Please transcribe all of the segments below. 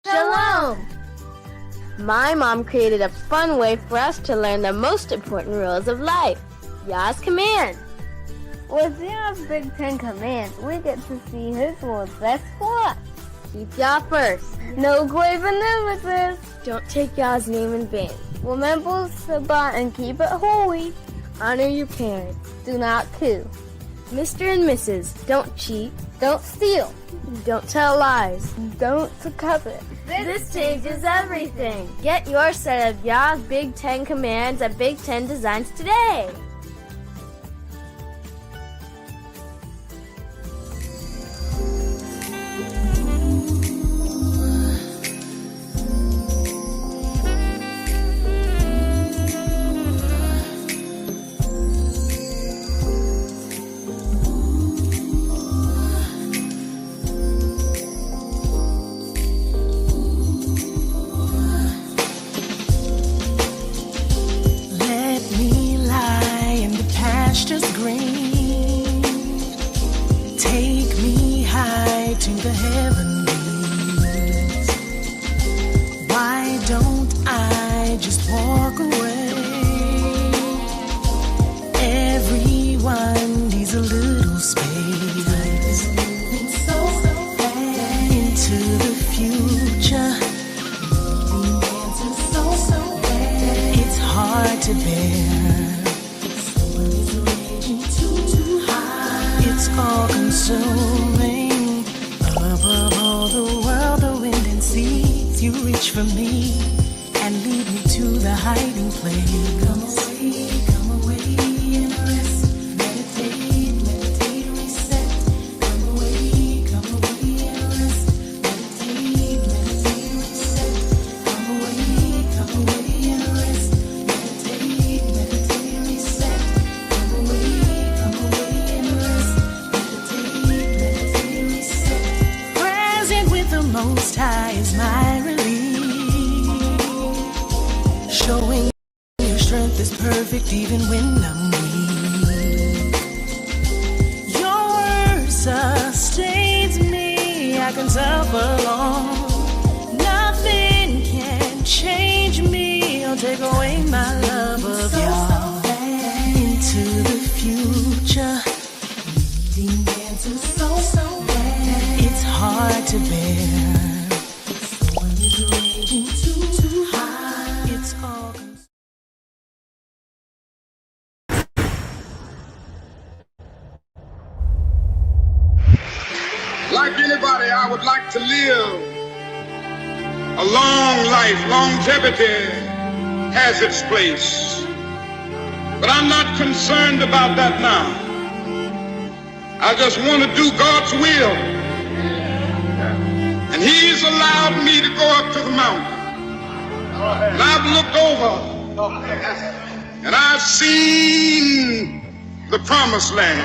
Shalom! My mom created a fun way for us to learn the most important rules of life. Yah's command. With Yah's Big Ten Commands, we get to see His what's best for us. Keep Yah first. No graven images. Don't take Yah's name in vain. Remember Shabbat and keep it holy. Honor your parents. Do not kill. Mr. and Mrs., don't cheat. Don't steal. Don't tell lies. Don't covet. This changes everything. Get your set of Yah's Big Ten Commands at Big Ten Designs today. Like anybody, I would like to live a long life. Longevity has its place. But I'm not concerned about that now. I just want to do God's will. And He's allowed me to go up to the mountain. And I've looked over and I've seen the promised land.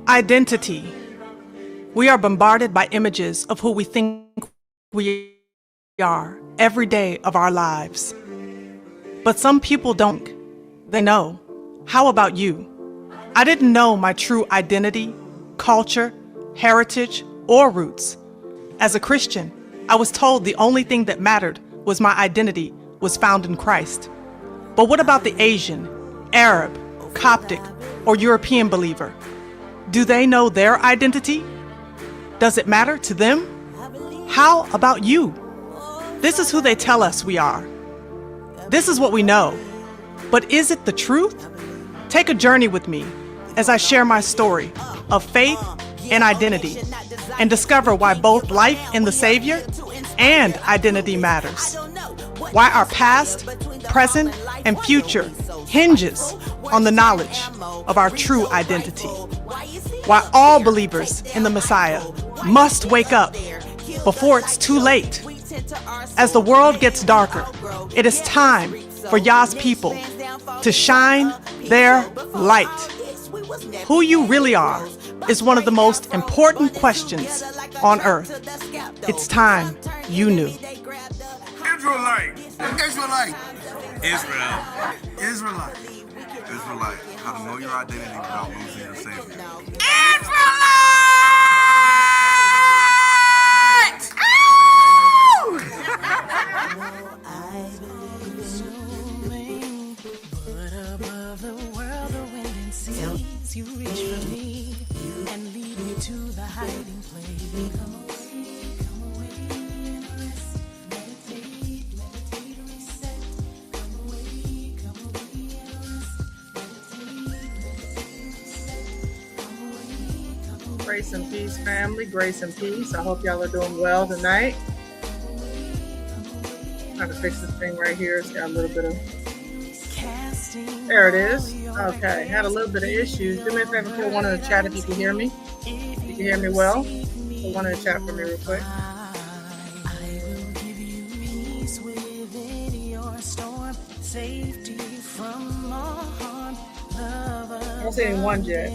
Identity. We are bombarded by images of who we think we are every day of our lives. But some people don't. They know. How about you? I didn't know my true identity, culture, heritage, or roots. As a Christian, I was told the only thing that mattered was my identity was found in Christ. But what about the Asian, Arab, Coptic, or European believer? Do they know their identity? Does it matter to them? How about you? This is who they tell us we are. This is what we know. But is it the truth? Take a journey with me as I share my story of faith and identity and discover why both life in the Savior and identity matters. Why our past, present, and future hinges on the knowledge of our true identity. Why all believers in the Messiah must wake up before it's too late. As the world gets darker, it is time for Yah's people to shine their light. Who you really are is one of the most important questions on earth. It's time you knew. Israelite. Israelite. Israel. Israelite. Israelite. How to know your identity without losing your Savior. Israelite! You reach for me and lead me to the hiding place. Come away and rest. Meditate, reset. Come away and rest. Grace and peace, family. Grace and peace. I hope y'all are doing well tonight. Trying to fix this thing right here. It's got a little bit of... There it is. Okay, had a little bit of issues. Do me a favor, put one in the chat if you can hear me. If you can hear me well, put one in the chat for me real quick. I will give you peace within your storm, safety from all harm. I don't see any ones yet.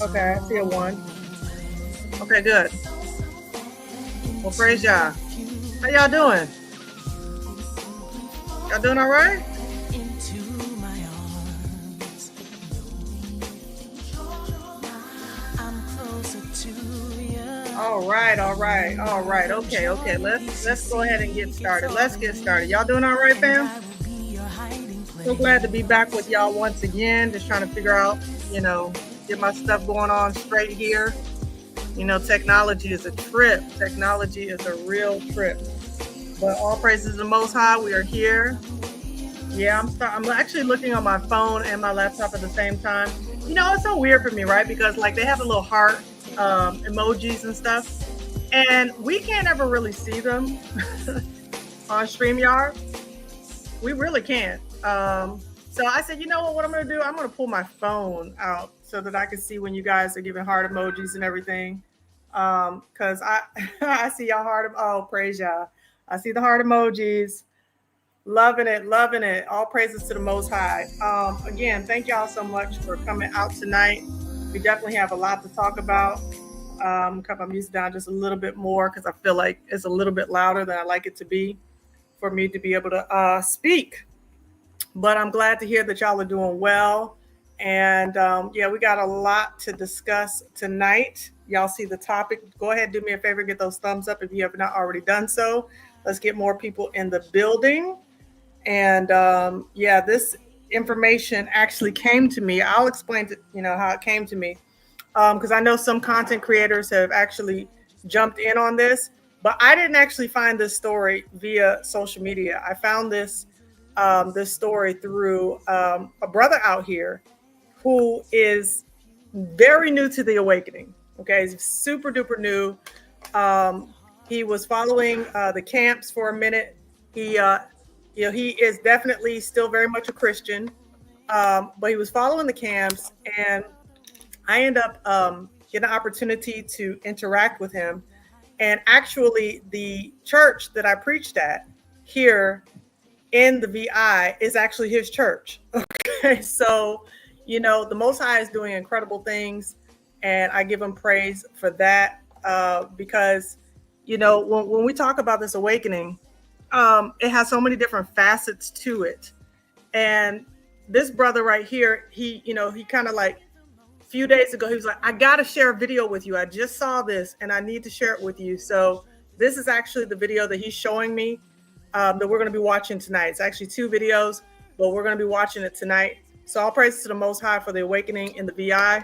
Okay, I see a one. Okay, good. Well, praise y'all. How y'all doing? Y'all doing all right? All right. Okay. Let's go ahead and get started. Let's get started. Y'all doing all right, fam? So glad to be back with y'all once again. Just trying to figure out, get my stuff going on straight here. Technology is a trip. Technology is a real trip. But all praises to the Most High. We are here. Yeah, I'm actually looking on my phone and my laptop at the same time. It's so weird for me, right? Because they have a little heart emojis and stuff. And we can't ever really see them on StreamYard. We really can't. So I said, what I'm going to do? I'm going to pull my phone out so that I can see when you guys are giving heart emojis and everything. Because I see y'all heart. Oh, praise y'all. I see the heart emojis. Loving it. All praises to the Most High. Again, thank y'all so much for coming out tonight. We definitely have a lot to talk about. Cut my music down just a little bit more because I feel like it's a little bit louder than I like it to be for me to be able to speak. But I'm glad to hear that y'all are doing well. And we got a lot to discuss tonight. Y'all see the topic. Go ahead, do me a favor, get those thumbs up if you have not already done so. Let's get more people in the building. And this information actually came to me. I'll explain how it came to me. Because I know some content creators have actually jumped in on this, but I didn't actually find this story via social media. I found this story through a brother out here who is very new to the awakening. Okay, he's super duper new. He was following the camps for a minute. He is definitely still very much a Christian, but he was following the camps, and I end up getting an opportunity to interact with him. And actually, the church that I preached at here in the VI is actually his church. Okay, so, the Most High is doing incredible things, and I give him praise for that because, when we talk about this awakening, it has so many different facets to it. And this brother right here, he kind of few days ago, he was like, I got to share a video with you. I just saw this and I need to share it with you. So this is actually the video that he's showing me that we're going to be watching tonight. It's actually two videos, but we're going to be watching it tonight. So all praise to the Most High for the awakening in the VI.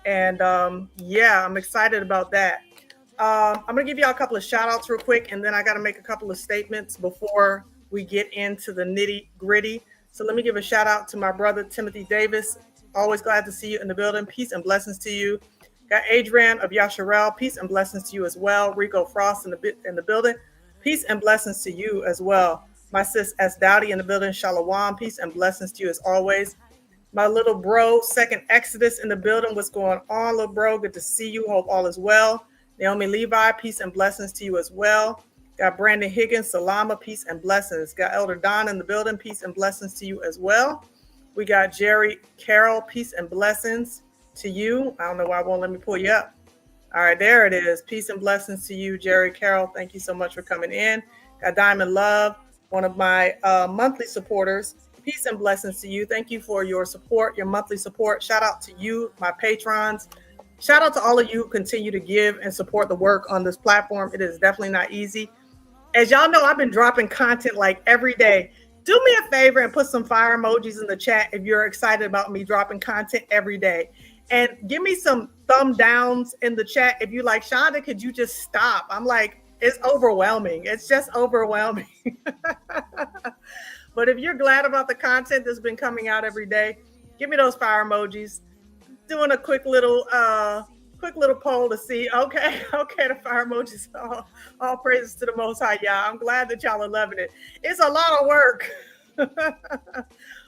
And I'm excited about that. I'm going to give y'all a couple of shout outs real quick, and then I got to make a couple of statements before we get into the nitty gritty. So let me give a shout out to my brother, Timothy Davis. Always glad to see you in the building. Peace and blessings to you. Got Adrian of Yasharel. Peace and blessings to you as well. Rico Frost in the building. Peace and blessings to you as well. My sis S. Dowdy in the building. Shalom. Peace and blessings to you as always. My little bro, Second Exodus in the building. What's going on, little bro? Good to see you. Hope all is well. Naomi Levi, peace and blessings to you as well. Got Brandon Higgins, Salama, peace and blessings. Got Elder Don in the building, peace and blessings to you as well. We got Jerry Carroll, peace and blessings to you. I don't know why it won't let me pull you up. All right, there it is. Peace and blessings to you, Jerry Carroll. Thank you so much for coming in. Got Diamond Love, one of my monthly supporters. Peace and blessings to you. Thank you for your support, your monthly support. Shout out to you, my patrons. Shout out to all of you who continue to give and support the work on this platform. It is definitely not easy. As y'all know, I've been dropping content like every day. Do me a favor and put some fire emojis in the chat if you're excited about me dropping content every day. And give me some thumb downs in the chat if you like, Shonda, could you just stop? I'm like, it's overwhelming. It's just overwhelming. But if you're glad about the content that's been coming out every day, give me those fire emojis. Doing a quick little poll to see. Okay, the fire emojis. All praises to the Most High, y'all. I'm glad that y'all are loving it. It's a lot of work.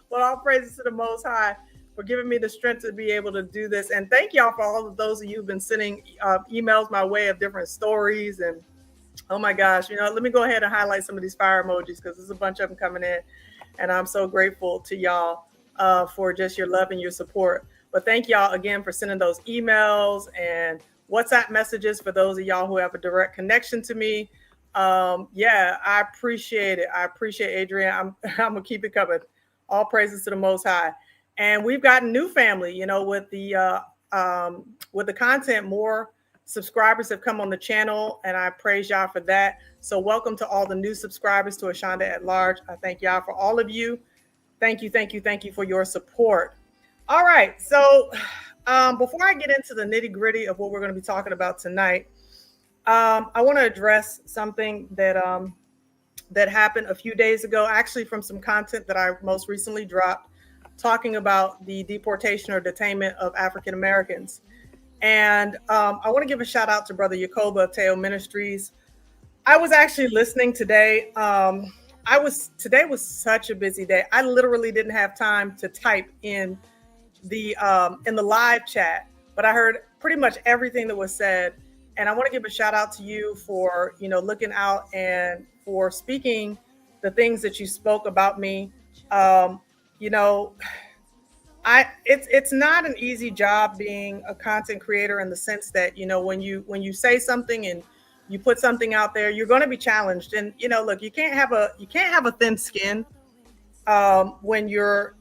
Well, all praises to the Most High for giving me the strength to be able to do this. And thank y'all for all of those of you who've been sending emails my way of different stories. And oh my gosh, let me go ahead and highlight some of these fire emojis because there's a bunch of them coming in. And I'm so grateful to y'all for just your love and your support. But thank y'all again for sending those emails and WhatsApp messages for those of y'all who have a direct connection to me. Yeah, I appreciate it. I appreciate Adrian. I'm gonna keep it coming. All praises to the Most High. And we've got a new family, with the content. More subscribers have come on the channel, and I praise y'all for that. So welcome to all the new subscribers to Ashonda at Large. I thank y'all for all of you. Thank you for your support. All right, so before I get into the nitty gritty of what we're going to be talking about tonight, I want to address something that happened a few days ago, actually from some content that I most recently dropped, talking about the deportation or detainment of African Americans. And I want to give a shout out to Brother Yacoba of Teo Ministries. I was actually listening today. Today was such a busy day. I literally didn't have time to type in the live chat, but I heard pretty much everything that was said. And I want to give a shout out to you for, looking out and for speaking the things that you spoke about me. It's not an easy job being a content creator in the sense that, when you say something and you put something out there, you're going to be challenged. And, look, you can't have a thin skin when you're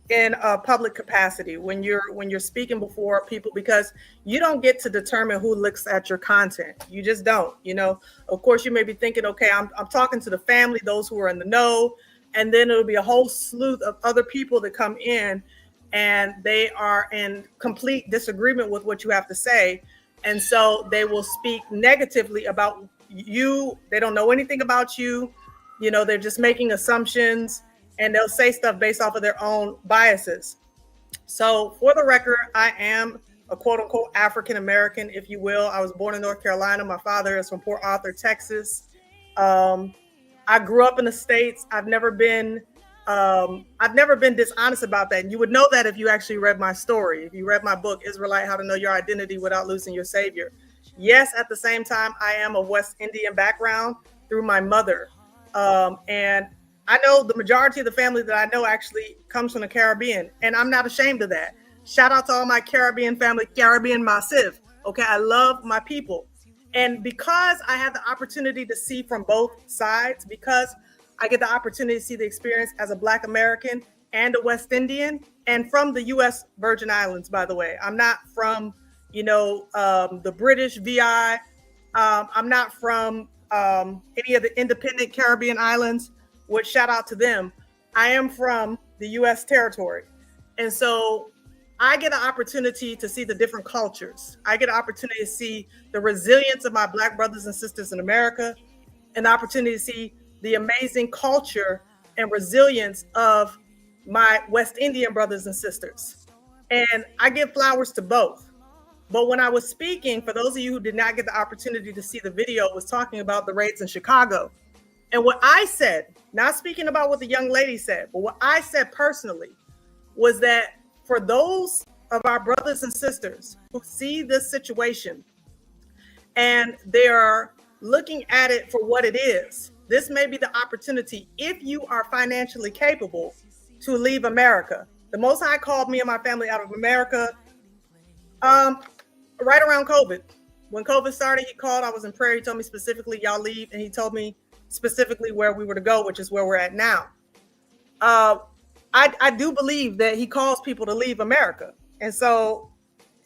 in a public capacity, when you're speaking before people, because you don't get to determine who looks at your content. You just don't. Of course, you may be thinking, okay, I'm talking to the family, those who are in the know, and then it'll be a whole slew of other people that come in and they are in complete disagreement with what you have to say. And so they will speak negatively about you. They don't know anything about you. They're just making assumptions, and they'll say stuff based off of their own biases. So for the record, I am a quote unquote African American, if you will. I was born in North Carolina. My father is from Port Arthur, Texas. I grew up in the States. I've never been dishonest about that. And you would know that if you actually read my story, if you read my book, Israelite, How to Know Your Identity Without Losing Your Savior. Yes, at the same time, I am of West Indian background through my mother. And I know the majority of the family that I know actually comes from the Caribbean, and I'm not ashamed of that. Shout out to all my Caribbean family, Caribbean massive. Okay, I love my people. And because I have the opportunity to see from both sides, because I get the opportunity to see the experience as a Black American and a West Indian, and from the U.S. Virgin Islands, by the way. I'm not from, the British VI. I'm not from any of the independent Caribbean islands, which shout out to them. I am from the U.S. territory. And so I get an opportunity to see the different cultures. I get an opportunity to see the resilience of my Black brothers and sisters in America, and the opportunity to see the amazing culture and resilience of my West Indian brothers and sisters. And I give flowers to both. But when I was speaking, for those of you who did not get the opportunity to see the video, was talking about the raids in Chicago. And what I said, not speaking about what the young lady said, but what I said personally was that for those of our brothers and sisters who see this situation and they are looking at it for what it is, this may be the opportunity, if you are financially capable, to leave America. The Most High called me and my family out of America right around COVID. When COVID started, he called, I was in prayer. He told me specifically, y'all leave. And he told me specifically where we were to go, which is where we're at now. I do believe that he calls people to leave America. And so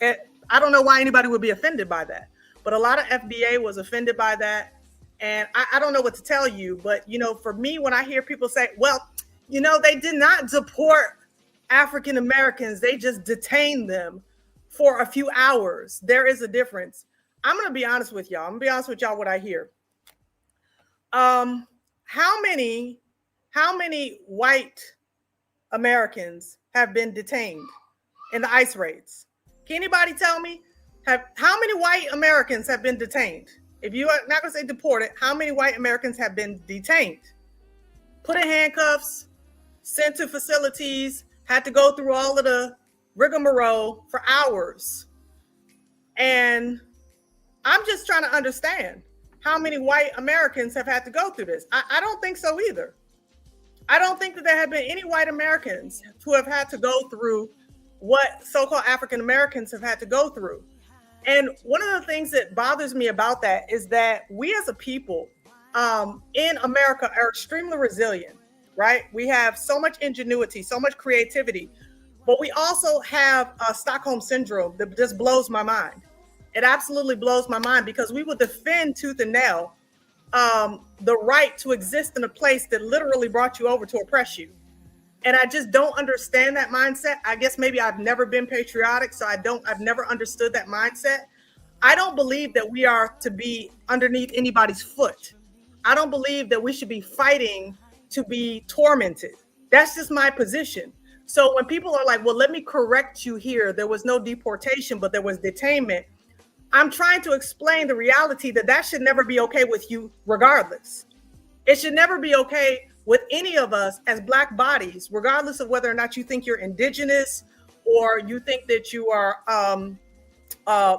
I don't know why anybody would be offended by that. But a lot of FBA was offended by that. And I don't know what to tell you. But, you know, for me, when I hear people say, well, you know, they did not deport African Americans, they just detained them for a few hours. There is a difference. I'm going to be honest with y'all. I'm going to be honest with y'all what I hear. How many white Americans have been detained in the ICE raids? Can anybody tell me how many white Americans have been detained? If you are not going to say deported, how many white Americans have been detained? Put in handcuffs, sent to facilities, had to go through all of the rigmarole for hours. And I'm just trying to understand how many white Americans have had to go through this. I don't think so either. I don't think that there have been any white Americans who have had to go through what so-called African Americans have had to go through. And one of the things that bothers me about that is that we as a people in America are extremely resilient, right? We have so much ingenuity, so much creativity, but we also have Stockholm syndrome that just blows my mind. It absolutely blows my mind because we will defend tooth and nail the right to exist in a place that literally brought you over to oppress you. And I just don't understand that mindset. I guess maybe I've never been patriotic, so I've never understood that mindset. I don't believe that we are to be underneath anybody's foot. I don't believe that we should be fighting to be tormented. That's just my position. So when people are like, well, let me correct you here. There was no deportation, but there was detainment. I'm trying to explain the reality that should never be okay with you regardless. It should never be okay with any of us as Black bodies, regardless of whether or not you think you're indigenous or you think that you are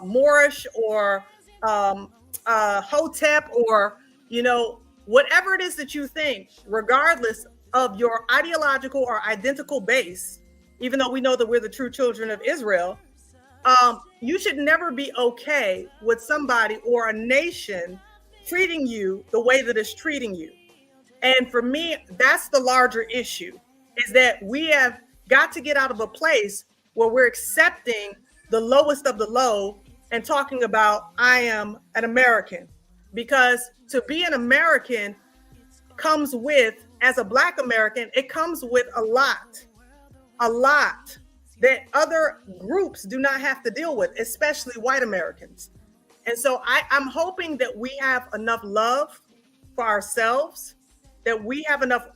Moorish or Hotep or, you know, whatever it is that you think, regardless of your ideological or identical base, even though we know that we're the true children of Israel, you should never be okay with somebody or a nation treating you the way that it's treating you. And for me, that's the larger issue, is that we have got to get out of a place where we're accepting the lowest of the low and talking about, I am an American. Because to be an American comes with, as a Black American, it comes with a lot that other groups do not have to deal with, especially white Americans. And so I'm hoping that we have enough love for ourselves, that we have enough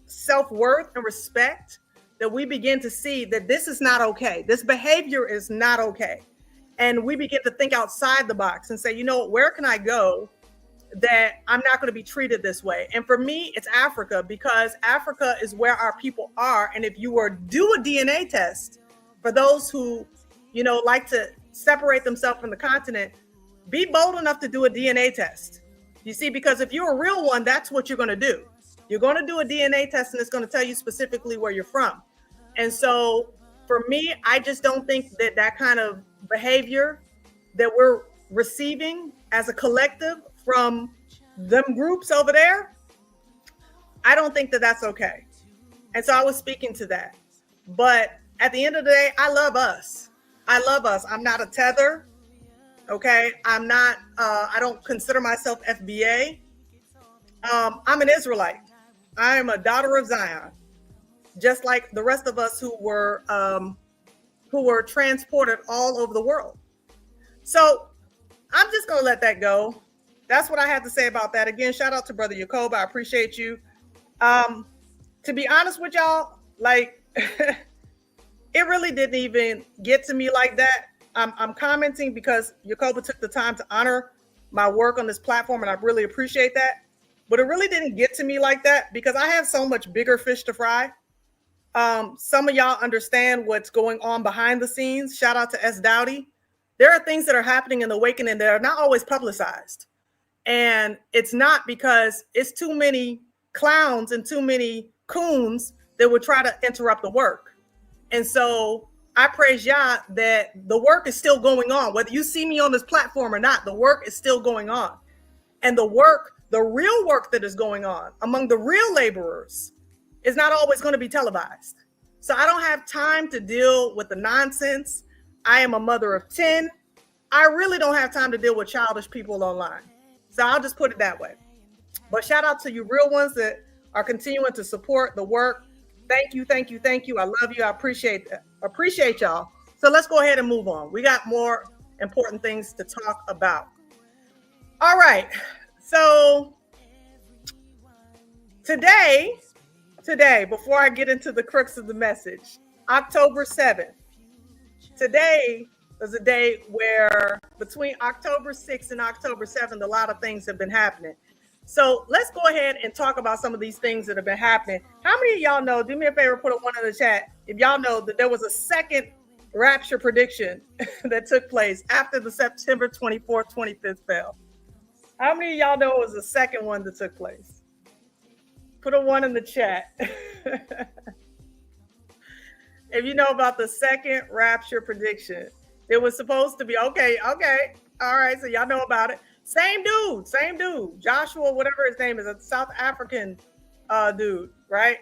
self-worth and respect, that we begin to see that this is not okay. This behavior is not okay. And we begin to think outside the box and say, you know, where can I go that I'm not going to be treated this way? And for me, it's Africa, because Africa is where our people are. And if you were to do a DNA test, for those who, you know, like to separate themselves from the continent, be bold enough to do a DNA test. You see, because if you're a real one, that's what you're going to do. You're going to do a DNA test and it's going to tell you specifically where you're from. And so for me, I just don't think that kind of behavior that we're receiving as a collective from them groups over there, I don't think that that's okay. And so I was speaking to that. But at the end of the day, I love us. I love us. I'm not a tether. Okay. I'm not, I don't consider myself FBA. I'm an Israelite. I am a daughter of Zion, just like the rest of us who were transported all over the world. So I'm just going to let that go. That's what I have to say about that. Again, shout out to Brother Jacob. I appreciate you. To be honest with y'all, like, it really didn't even get to me like that. I'm commenting because Yakoba took the time to honor my work on this platform, and I really appreciate that. But it really didn't get to me like that because I have so much bigger fish to fry. Some of y'all understand what's going on behind the scenes. Shout out to S. Dowdy. There are things that are happening in the awakening that are not always publicized. And it's not because it's too many clowns and too many coons that would try to interrupt the work. And so I praise Yah that the work is still going on. Whether you see me on this platform or not, the work is still going on. And the real work that is going on among the real laborers is not always going to be televised. So I don't have time to deal with the nonsense. I am a mother of 10. I really don't have time to deal with childish people online. So I'll just put it that way. But shout out to you real ones that are continuing to support the work. Thank you, thank you, thank you. I love you. I appreciate that. Appreciate y'all. So let's go ahead and move on. We got more important things to talk about. All right. So today, before I get into the crux of the message, October 7th. Today is a day where between October 6th and October 7th, a lot of things have been happening. So let's go ahead and talk about some of these things that have been happening. How many of y'all know, do me a favor, put a one in the chat, if y'all know that there was a second rapture prediction that took place after the September 24th, 25th fell? How many of y'all know it was the second one that took place? Put a one in the chat. If you know about the second rapture prediction, it was supposed to be, okay. All right, so y'all know about it. Same dude, Joshua, whatever his name is, a South African dude, right?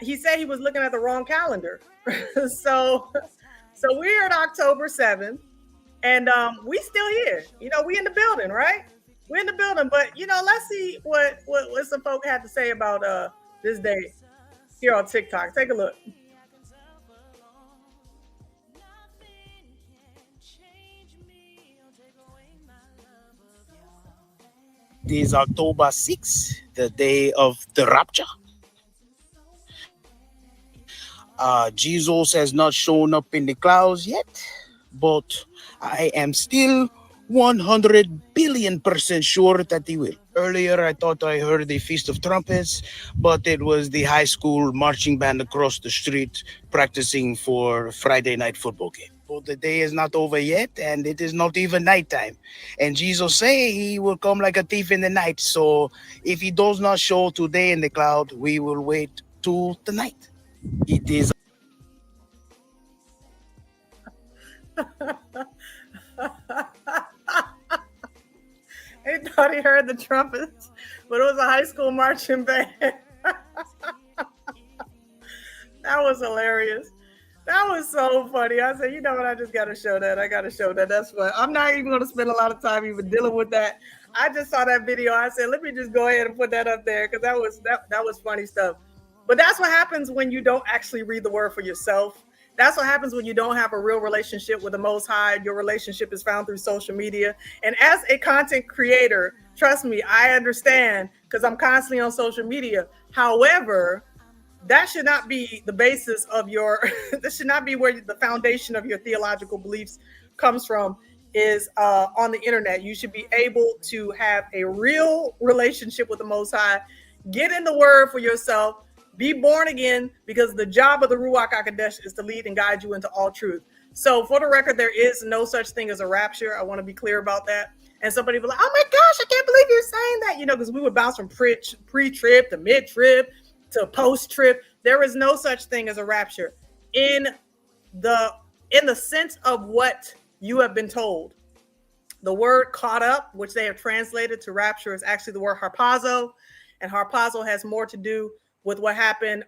He said he was looking at the wrong calendar. So we're at October 7th, and we still here. You know, we in the building, right? We're in the building, but you know, let's see what some folk had to say about this day here on TikTok. Take a look. It is October 6th, the day of the rapture. Jesus has not shown up in the clouds yet, but I am still 100 billion% sure that he will. Earlier, I thought I heard the Feast of Trumpets, but it was the high school marching band across the street practicing for Friday night football game. But the day is not over yet, and it is not even nighttime. And Jesus say he will come like a thief in the night. So if he does not show today in the cloud, we will wait till the night. It is. He thought he heard the trumpets, but it was a high school marching band. That was hilarious. That was so funny. I said, you know what? I just got to show that. I got to show that. That's what I'm not even going to spend a lot of time even dealing with that. I just saw that video. I said, let me just go ahead and put that up there because that was funny stuff. But that's what happens when you don't actually read the word for yourself. That's what happens when you don't have a real relationship with the Most High. Your relationship is found through social media. And as a content creator, trust me, I understand because I'm constantly on social media. However, that should not be the basis of your, this should not be where the foundation of your theological beliefs comes from, is on the internet. You should be able to have a real relationship with the Most High. Get in the word for yourself. Be born again, because the job of the Ruach HaKodesh is to lead and guide you into all truth. So for the record, there is no such thing as a rapture. I want to be clear about that. And somebody will be like, oh my gosh, I can't believe you're saying that. You know, because we would bounce from pre-trip to mid-trip to post-trip. There is no such thing as a rapture in the sense of what you have been told. The word caught up, which they have translated to rapture, is actually the word harpazo. And harpazo has more to do with what happened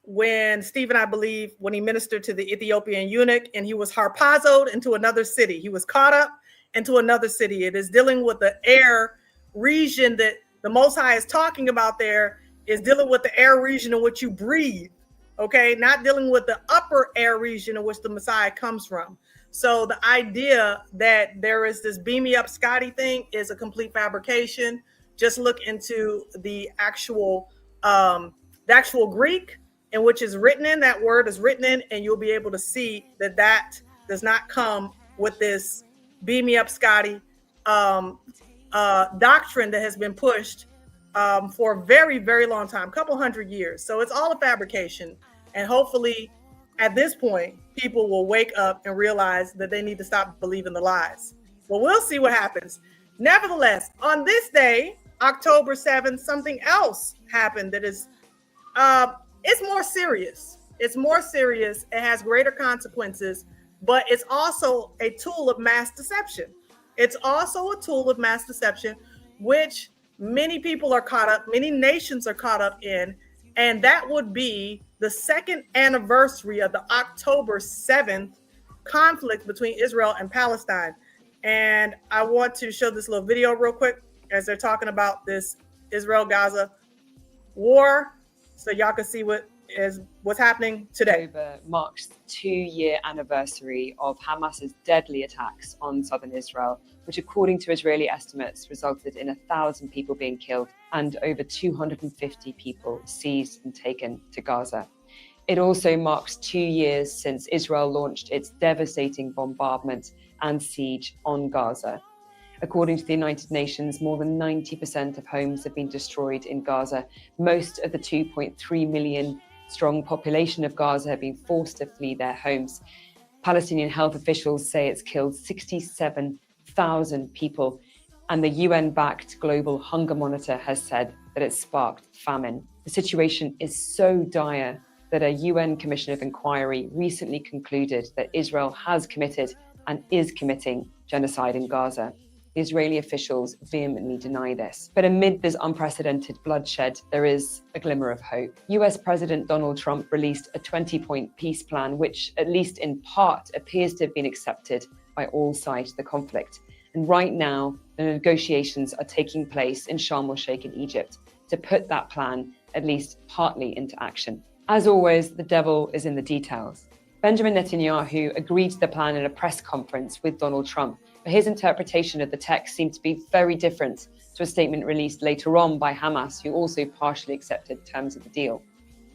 when Stephen, I believe, when he ministered to the Ethiopian eunuch, and he was harpazoed into another city. He was caught up into another city. It is dealing with the air region that the Most High is talking about. There is dealing with the air region in which you breathe, okay? Not dealing with the upper air region in which the Messiah comes from. So the idea that there is this beam me up Scotty thing is a complete fabrication. Just look into the actual Greek in which is written in, that word is written in, and you'll be able to see that that does not come with this beam me up, Scotty, doctrine that has been pushed for a very, very long time, couple hundred years. So it's all a fabrication. And hopefully at this point, people will wake up and realize that they need to stop believing the lies. Well, we'll see what happens. Nevertheless, on this day, October 7th, something else happened that is, it's more serious. It's more serious. It has greater consequences, but it's also a tool of mass deception. It's also a tool of mass deception, which many people are caught up, many nations are caught up in, and that would be the second anniversary of the October 7th conflict between Israel and Palestine. And I want to show this little video real quick as they're talking about this Israel-Gaza war, so y'all can see what's happening today. October marks the 2-year anniversary of Hamas's deadly attacks on southern Israel, which according to Israeli estimates resulted in 1,000 people being killed and over 250 people seized and taken to Gaza. It also marks 2 years since Israel launched its devastating bombardment and siege on Gaza. According to the United Nations, more than 90% of homes have been destroyed in Gaza. Most of the 2.3 million strong population of Gaza have been forced to flee their homes. Palestinian health officials say it's killed 67,000 people, and the UN-backed Global Hunger Monitor has said that it's sparked famine. The situation is so dire that a UN Commission of Inquiry recently concluded that Israel has committed and is committing genocide in Gaza. The Israeli officials vehemently deny this. But amid this unprecedented bloodshed, there is a glimmer of hope. US President Donald Trump released a 20-point peace plan, which at least in part appears to have been accepted by all sides of the conflict. And right now, the negotiations are taking place in Sharm el-Sheikh in Egypt to put that plan at least partly into action. As always, the devil is in the details. Benjamin Netanyahu agreed to the plan in a press conference with Donald Trump, but his interpretation of the text seemed to be very different to a statement released later on by Hamas, who also partially accepted terms of the deal.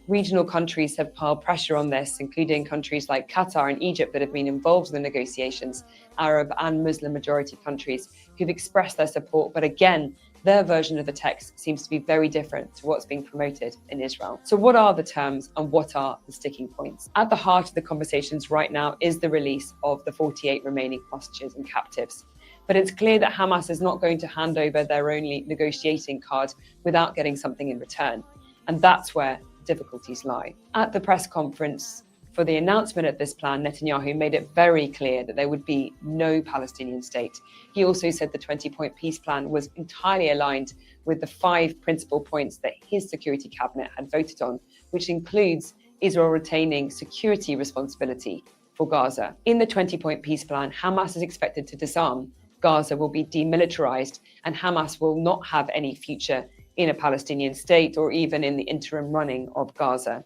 Regional countries have piled pressure on this, including countries like Qatar and Egypt that have been involved in the negotiations, Arab and Muslim majority countries who've expressed their support, but again, their version of the text seems to be very different to what's being promoted in Israel. So what are the terms and what are the sticking points? At the heart of the conversations right now is the release of the 48 remaining hostages and captives. But it's clear that Hamas is not going to hand over their only negotiating card without getting something in return. And that's where difficulties lie. At the press conference for the announcement of this plan, Netanyahu made it very clear that there would be no Palestinian state. He also said the 20-point peace plan was entirely aligned with the 5 principal points that his security cabinet had voted on, which includes Israel retaining security responsibility for Gaza. In the 20-point peace plan, Hamas is expected to disarm, Gaza will be demilitarized, and Hamas will not have any future in a Palestinian state or even in the interim running of Gaza.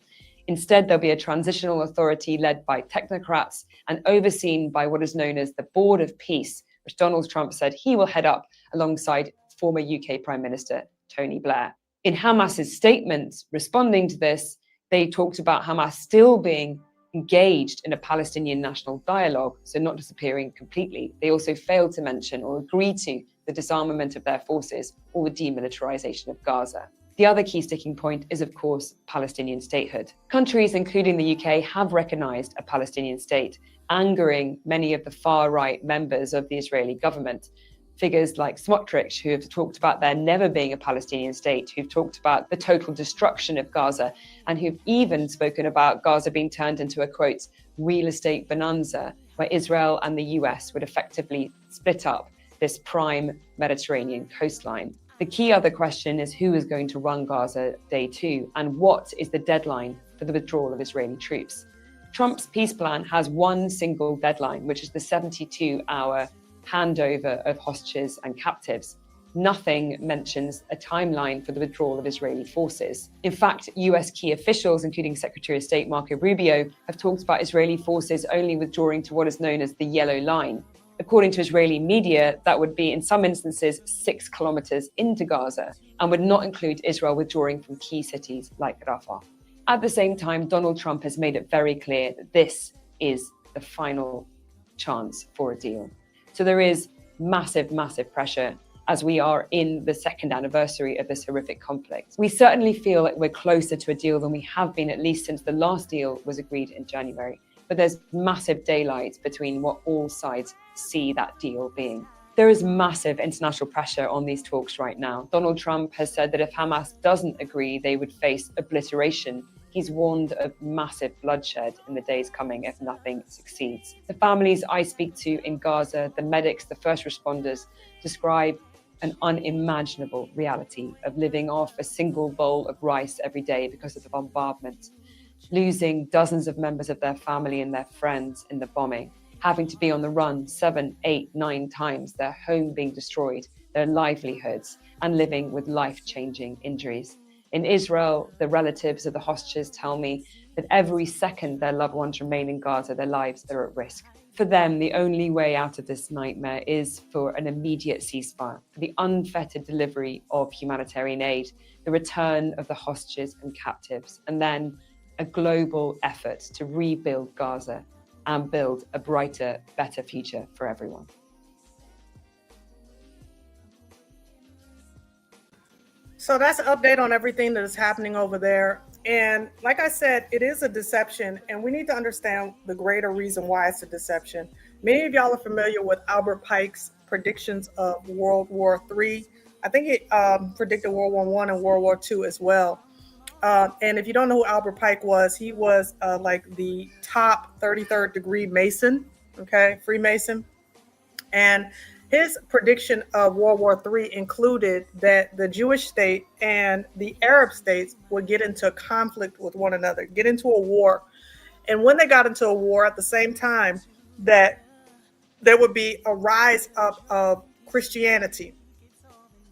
Instead, there'll be a transitional authority led by technocrats and overseen by what is known as the Board of Peace, which Donald Trump said he will head up alongside former UK Prime Minister Tony Blair. In Hamas's statement responding to this, they talked about Hamas still being engaged in a Palestinian national dialogue, so not disappearing completely. They also failed to mention or agree to the disarmament of their forces or the demilitarization of Gaza. The other key sticking point is, of course, Palestinian statehood. Countries, including the UK, have recognized a Palestinian state, angering many of the far-right members of the Israeli government. Figures like Smotrich, who have talked about there never being a Palestinian state, who've talked about the total destruction of Gaza, and who've even spoken about Gaza being turned into a, quote, real estate bonanza, where Israel and the US would effectively split up this prime Mediterranean coastline. The key other question is who is going to run Gaza day 2 and what is the deadline for the withdrawal of Israeli troops. Trump's peace plan has one single deadline, which is the 72-hour handover of hostages and captives. Nothing mentions a timeline for the withdrawal of Israeli forces. In fact, US key officials, including Secretary of State Marco Rubio, have talked about Israeli forces only withdrawing to what is known as the Yellow Line. According to Israeli media, that would be, in some instances, 6 kilometers into Gaza and would not include Israel withdrawing from key cities like Rafah. At the same time, Donald Trump has made it very clear that this is the final chance for a deal. So there is massive, massive pressure as we are in the second anniversary of this horrific conflict. We certainly feel like we're closer to a deal than we have been, at least since the last deal was agreed in January. But there's massive daylight between what all sides see that deal being. There is massive international pressure on these talks right now. Donald Trump has said that if Hamas doesn't agree, they would face obliteration. He's warned of massive bloodshed in the days coming if nothing succeeds. The families I speak to in Gaza, the medics, the first responders, describe an unimaginable reality of living off a single bowl of rice every day because of the bombardment, losing dozens of members of their family and their friends in the bombing, having to be on the run 7, 8, 9 times, their home being destroyed, their livelihoods, and living with life-changing injuries. In Israel, the relatives of the hostages tell me that every second their loved ones remain in Gaza, their lives are at risk. For them, the only way out of this nightmare is for an immediate ceasefire, for the unfettered delivery of humanitarian aid, the return of the hostages and captives, and then a global effort to rebuild Gaza and build a brighter, better future for everyone. So that's an update on everything that is happening over there. And like I said, it is a deception, and we need to understand the greater reason why it's a deception. Many of y'all are familiar with Albert Pike's predictions of World War III. I think it predicted World War I and World War II as well. And if you don't know who Albert Pike was, he was like the top 33rd degree Mason, okay, Freemason. And his prediction of World War III included that the Jewish state and the Arab states would get into a conflict with one another, get into a war. And when they got into a war, at the same time, that there would be a rise up of Christianity,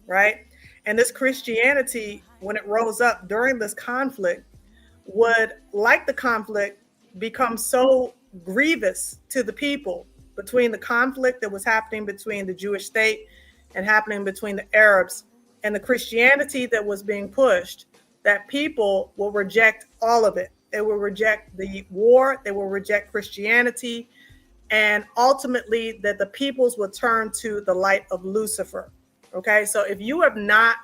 right? And this Christianity, when it rose up during this conflict, would, like the conflict, become so grievous to the people between the conflict that was happening between the Jewish state and happening between the Arabs and the Christianity that was being pushed, that people will reject all of it. They will reject the war, they will reject Christianity, and ultimately that the peoples will turn to the light of Lucifer. Okay, so if you have not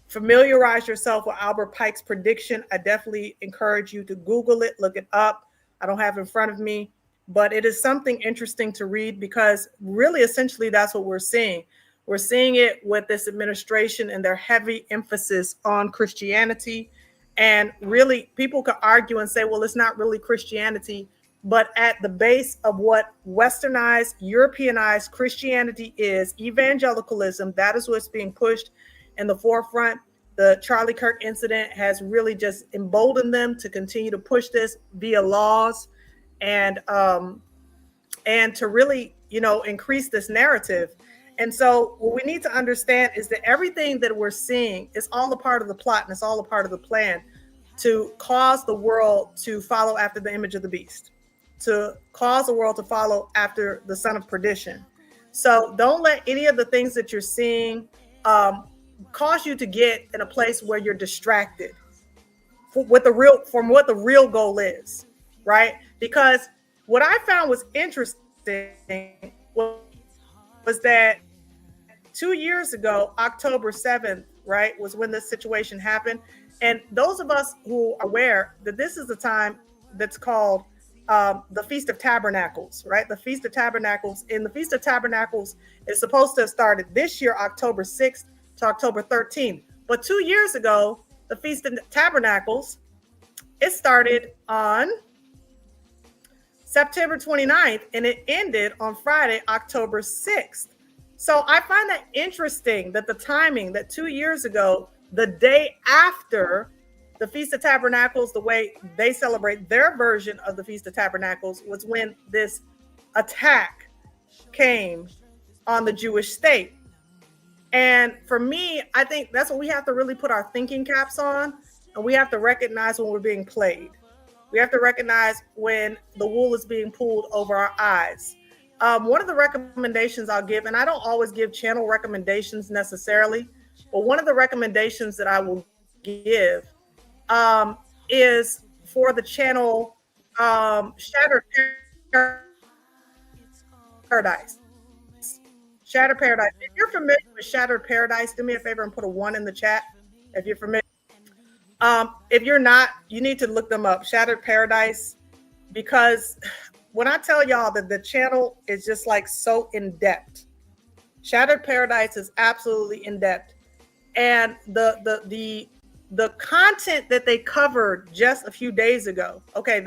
familiarized yourself with Albert Pike's prediction, I definitely encourage you to Google it, look it up. I don't have it in front of me, but it is something interesting to read because really, essentially, that's what we're seeing. We're seeing it with this administration and their heavy emphasis on Christianity. And really, people could argue and say, well, it's not really Christianity. But at the base of what westernized, Europeanized Christianity is, evangelicalism, that is what's being pushed in the forefront. The Charlie Kirk incident has really just emboldened them to continue to push this via laws and to really, increase this narrative. And so what we need to understand is that everything that we're seeing is all a part of the plot and it's all a part of the plan to cause the world to follow after the image of the beast, to cause the world to follow after the son of perdition. So don't let any of the things that you're seeing cause you to get in a place where you're distracted from what the real goal is, right? Because what I found was interesting was that 2 years ago, October 7th, right, was when this situation happened. And those of us who are aware that this is the time that's called the Feast of Tabernacles, right? The Feast of Tabernacles. And the Feast of Tabernacles is supposed to have started this year, October 6th to October 13th. But 2 years ago, the Feast of Tabernacles, it started on September 29th and it ended on Friday, October 6th. So I find that interesting that the timing that 2 years ago, the day after the Feast of Tabernacles, the way they celebrate their version of the Feast of Tabernacles, was when this attack came on the Jewish state. And for me, I think that's what we have to really put our thinking caps on. And we have to recognize when we're being played. We have to recognize when the wool is being pulled over our eyes. One of the recommendations I'll give, and I don't always give channel recommendations necessarily, but one of the recommendations that I will give is for the channel Shattered Paradise. Shattered Paradise. If you're familiar with Shattered Paradise, do me a favor and put a 1 in the chat if you're familiar. If you're not, you need to look them up. Shattered Paradise, because when I tell y'all that the channel is just like so in depth, Shattered Paradise is absolutely in depth, and the content that they covered just a few days ago. Okay,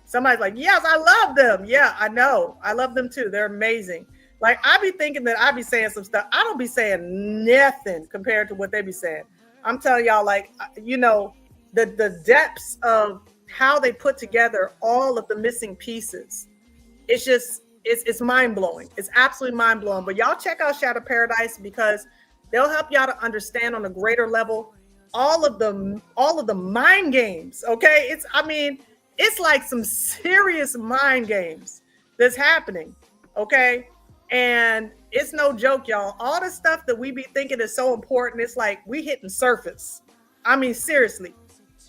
somebody's like, yes, I love them. Yeah, I know, I love them too. They're amazing. Like, I be thinking that I be saying some stuff. I don't be saying nothing compared to what they be saying. I'm telling y'all, like, you know, the depths of how they put together all of the missing pieces. It's just, it's mind-blowing. It's absolutely mind-blowing. But y'all check out Shattered Paradise, because they'll help y'all to understand on a greater level all of the mind games. Okay. It's like some serious mind games that's happening. Okay. And it's no joke, y'all. All the stuff that we be thinking is so important, it's like we hitting surface. I mean, seriously.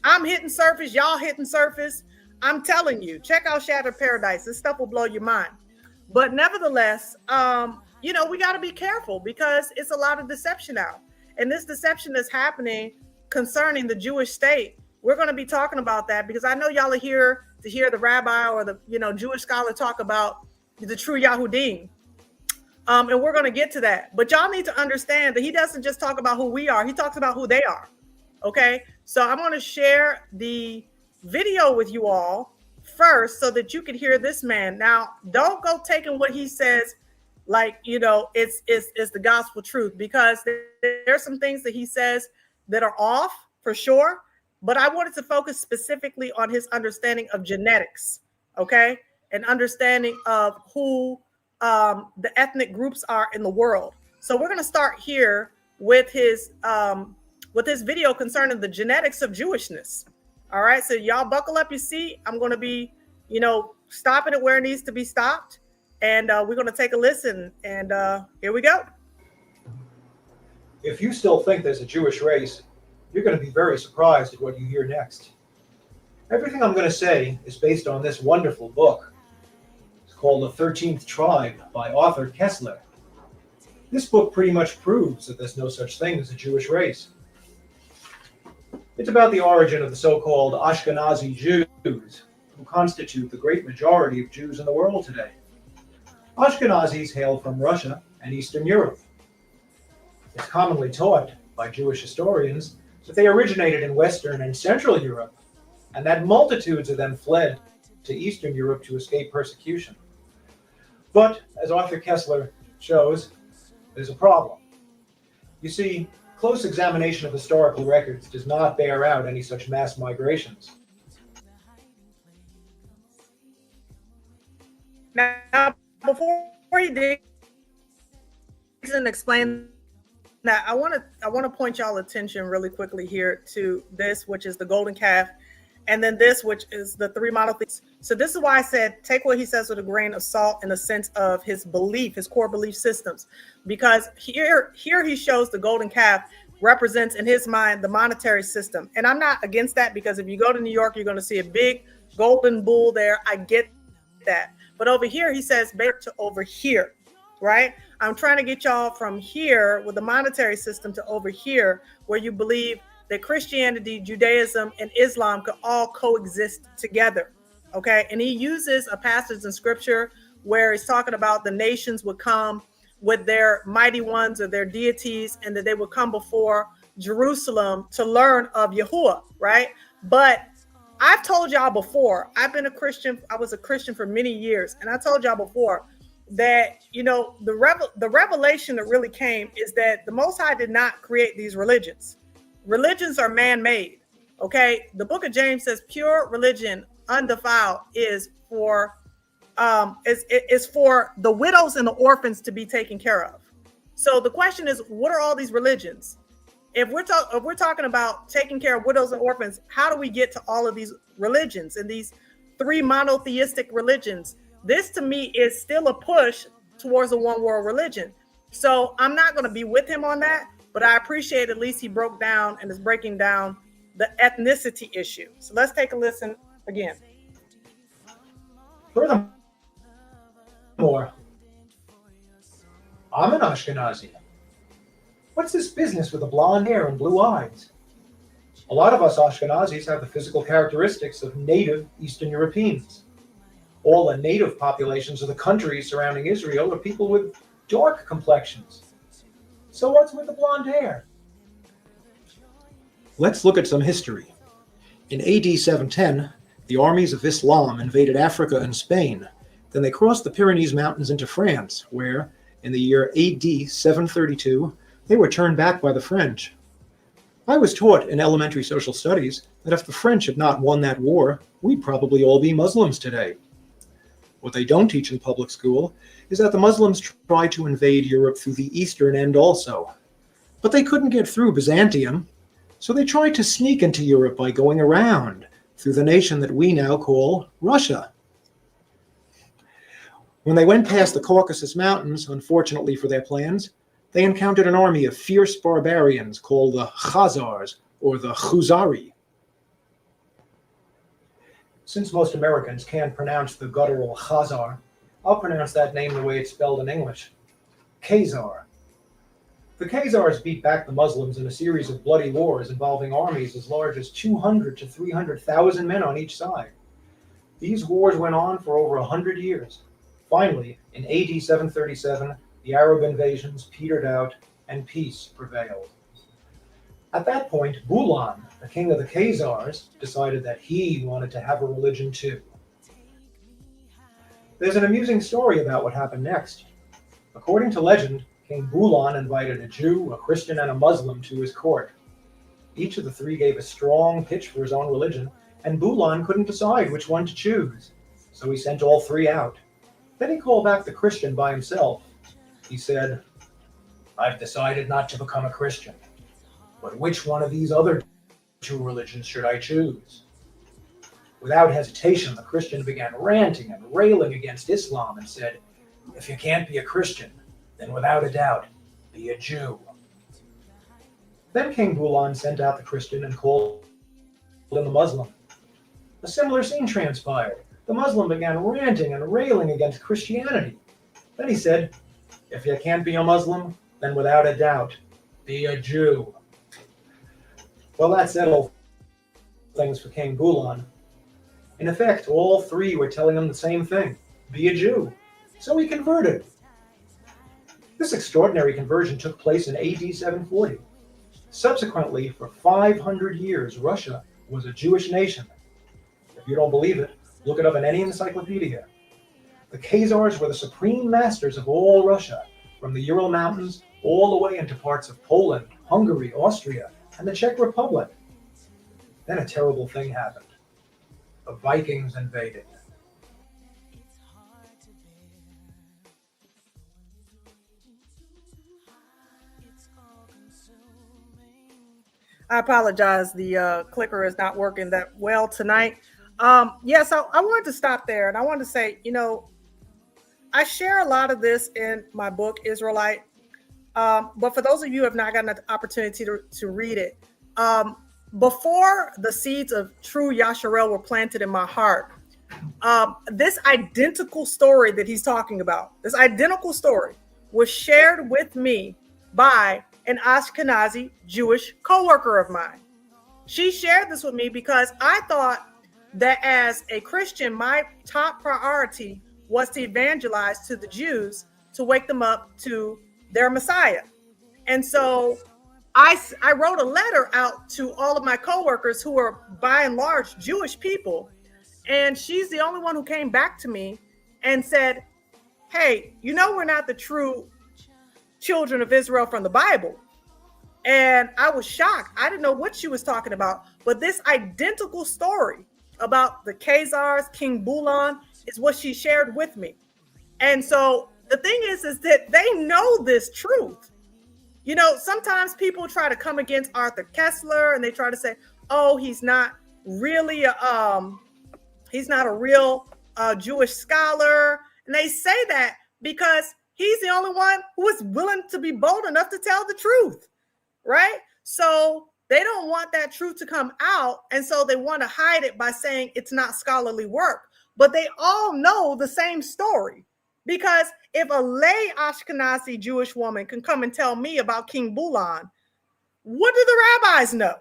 I'm hitting surface, y'all hitting surface. I'm telling you, check out Shattered Paradise. This stuff will blow your mind. But nevertheless, you know, we got to be careful, because it's a lot of deception out. And this deception is happening concerning the Jewish state. We're going to be talking about that, because I know y'all are here to hear the rabbi or the, you know, Jewish scholar talk about the true Yahudim. And we're going to get to that. But y'all need to understand that he doesn't just talk about who we are. He talks about who they are. Okay. So I'm going to share the video with you all first so that you can hear this man. Now, don't go taking what he says like, you know, it's the gospel truth, because there's some things that he says that are off for sure. But I wanted to focus specifically on his understanding of genetics. Okay. And understanding of who the ethnic groups are in the world. So we're going to start here with his video concerning the genetics of Jewishness. All right, so y'all buckle up your seat. I'm going to be, you know, stopping it where it needs to be stopped, and we're going to take a listen. And here we go. If you still think there's a Jewish race, you're going to be very surprised at what you hear next. Everything I'm going to say is based on this wonderful book. Called The 13th Tribe by Arthur Kessler. This book pretty much proves that there's no such thing as a Jewish race. It's about the origin of the so-called Ashkenazi Jews, who constitute the great majority of Jews in the world today. Ashkenazis hail from Russia and Eastern Europe. It's commonly taught by Jewish historians that they originated in Western and Central Europe, and that multitudes of them fled to Eastern Europe to escape persecution. But, as Arthur Kessler shows, there's a problem. You see, close examination of historical records does not bear out any such mass migrations. Now, before he digs and explain that, I want to point y'all attention really quickly here to this, which is the golden calf, and then this, which is the 3 monotheists. So this is why I said take what he says with a grain of salt in the sense of his belief, his core belief systems, because here he shows the golden calf represents in his mind the monetary system. And I'm not against that, because if you go to New York, you're going to see a big golden bull there. I get that. But over here, he says better to over here, right? I'm trying to get y'all from here with the monetary system to over here, where you believe that Christianity, Judaism, and Islam could all coexist together, okay? And he uses a passage in scripture where he's talking about the nations would come with their mighty ones or their deities, and that they would come before Jerusalem to learn of Yahuwah, right? But I've told y'all before, I've been a Christian, I was a Christian for many years, and I told y'all before that, you know, the revelation that really came is that the Most High did not create these religions. Religions are man-made, okay? The book of James says pure religion, undefiled, is for the widows and the orphans to be taken care of. So the question is, what are all these religions? If we're talking about taking care of widows and orphans, how do we get to all of these religions and these 3 monotheistic religions? This to me is still a push towards a one world religion. So I'm not going to be with him on that. But I appreciate at least he broke down and is breaking down the ethnicity issue. So let's take a listen again. Furthermore, I'm an Ashkenazi. What's this business with the blonde hair and blue eyes? A lot of us Ashkenazis have the physical characteristics of native Eastern Europeans. All the native populations of the countries surrounding Israel are people with dark complexions. So what's with the blonde hair? Let's look at some history. In AD 710, the armies of Islam invaded Africa and Spain. Then they crossed the Pyrenees Mountains into France, where, in the year AD 732, they were turned back by the French. I was taught in elementary social studies that if the French had not won that war, we'd probably all be Muslims today. What they don't teach in public school is that the Muslims tried to invade Europe through the eastern end also. But they couldn't get through Byzantium, so they tried to sneak into Europe by going around through the nation that we now call Russia. When they went past the Caucasus Mountains, unfortunately for their plans, they encountered an army of fierce barbarians called the Khazars, or the Khuzari. Since most Americans can't pronounce the guttural Khazar, I'll pronounce that name the way it's spelled in English. Khazar. The Khazars beat back the Muslims in a series of bloody wars involving armies as large as 200 to 300,000 men on each side. These wars went on for over 100 years. Finally, in AD 737, the Arab invasions petered out and peace prevailed. At that point, Bulan, the king of the Khazars, decided that he wanted to have a religion too. There's an amusing story about what happened next. According to legend, King Bulan invited a Jew, a Christian, and a Muslim to his court. Each of the three gave a strong pitch for his own religion, and Bulan couldn't decide which one to choose, so he sent all three out. Then he called back the Christian by himself. He said, "I've decided not to become a Christian, but which one of these other two religions should I choose?" Without hesitation, the Christian began ranting and railing against Islam and said, "If you can't be a Christian, then without a doubt, be a Jew." Then King Bulan sent out the Christian and called in the Muslim. A similar scene transpired. The Muslim began ranting and railing against Christianity. Then he said, "If you can't be a Muslim, then without a doubt, be a Jew." Well, that settled things for King Bulan. In effect, all three were telling him the same thing: be a Jew. So he converted. This extraordinary conversion took place in AD 740. Subsequently, for 500 years, Russia was a Jewish nation. If you don't believe it, look it up in any encyclopedia. The Khazars were the supreme masters of all Russia, from the Ural Mountains all the way into parts of Poland, Hungary, Austria, and the Czech Republic. Then a terrible thing happened. The Vikings invaded. I apologize. The clicker is not working that well tonight. Yes, I wanted to stop there, and I wanted to say, I share a lot of this in my book, Israelite. But for those of you who have not gotten an opportunity to read it, before the seeds of true Yasharel were planted in my heart, this identical story that he's talking about, this identical story was shared with me by an Ashkenazi Jewish coworker of mine. She shared this with me because I thought that as a Christian, my top priority was to evangelize to the Jews to wake them up to their Messiah. And so I wrote a letter out to all of my coworkers who are by and large Jewish people. And she's the only one who came back to me and said, "Hey, we're not the true children of Israel from the Bible." And I was shocked. I didn't know what she was talking about. But this identical story about the Khazars, King Bulan, is what she shared with me. And so the thing is that they know this truth. Sometimes people try to come against Arthur Kessler and they try to say, "Oh, he's not really he's not a real Jewish scholar." And they say that because he's the only one who is willing to be bold enough to tell the truth, right? So They don't want that truth to come out. And so they want to hide it by saying it's not scholarly work. But they all know the same story. Because if a lay Ashkenazi Jewish woman can come and tell me about King Bulan, what do the rabbis know?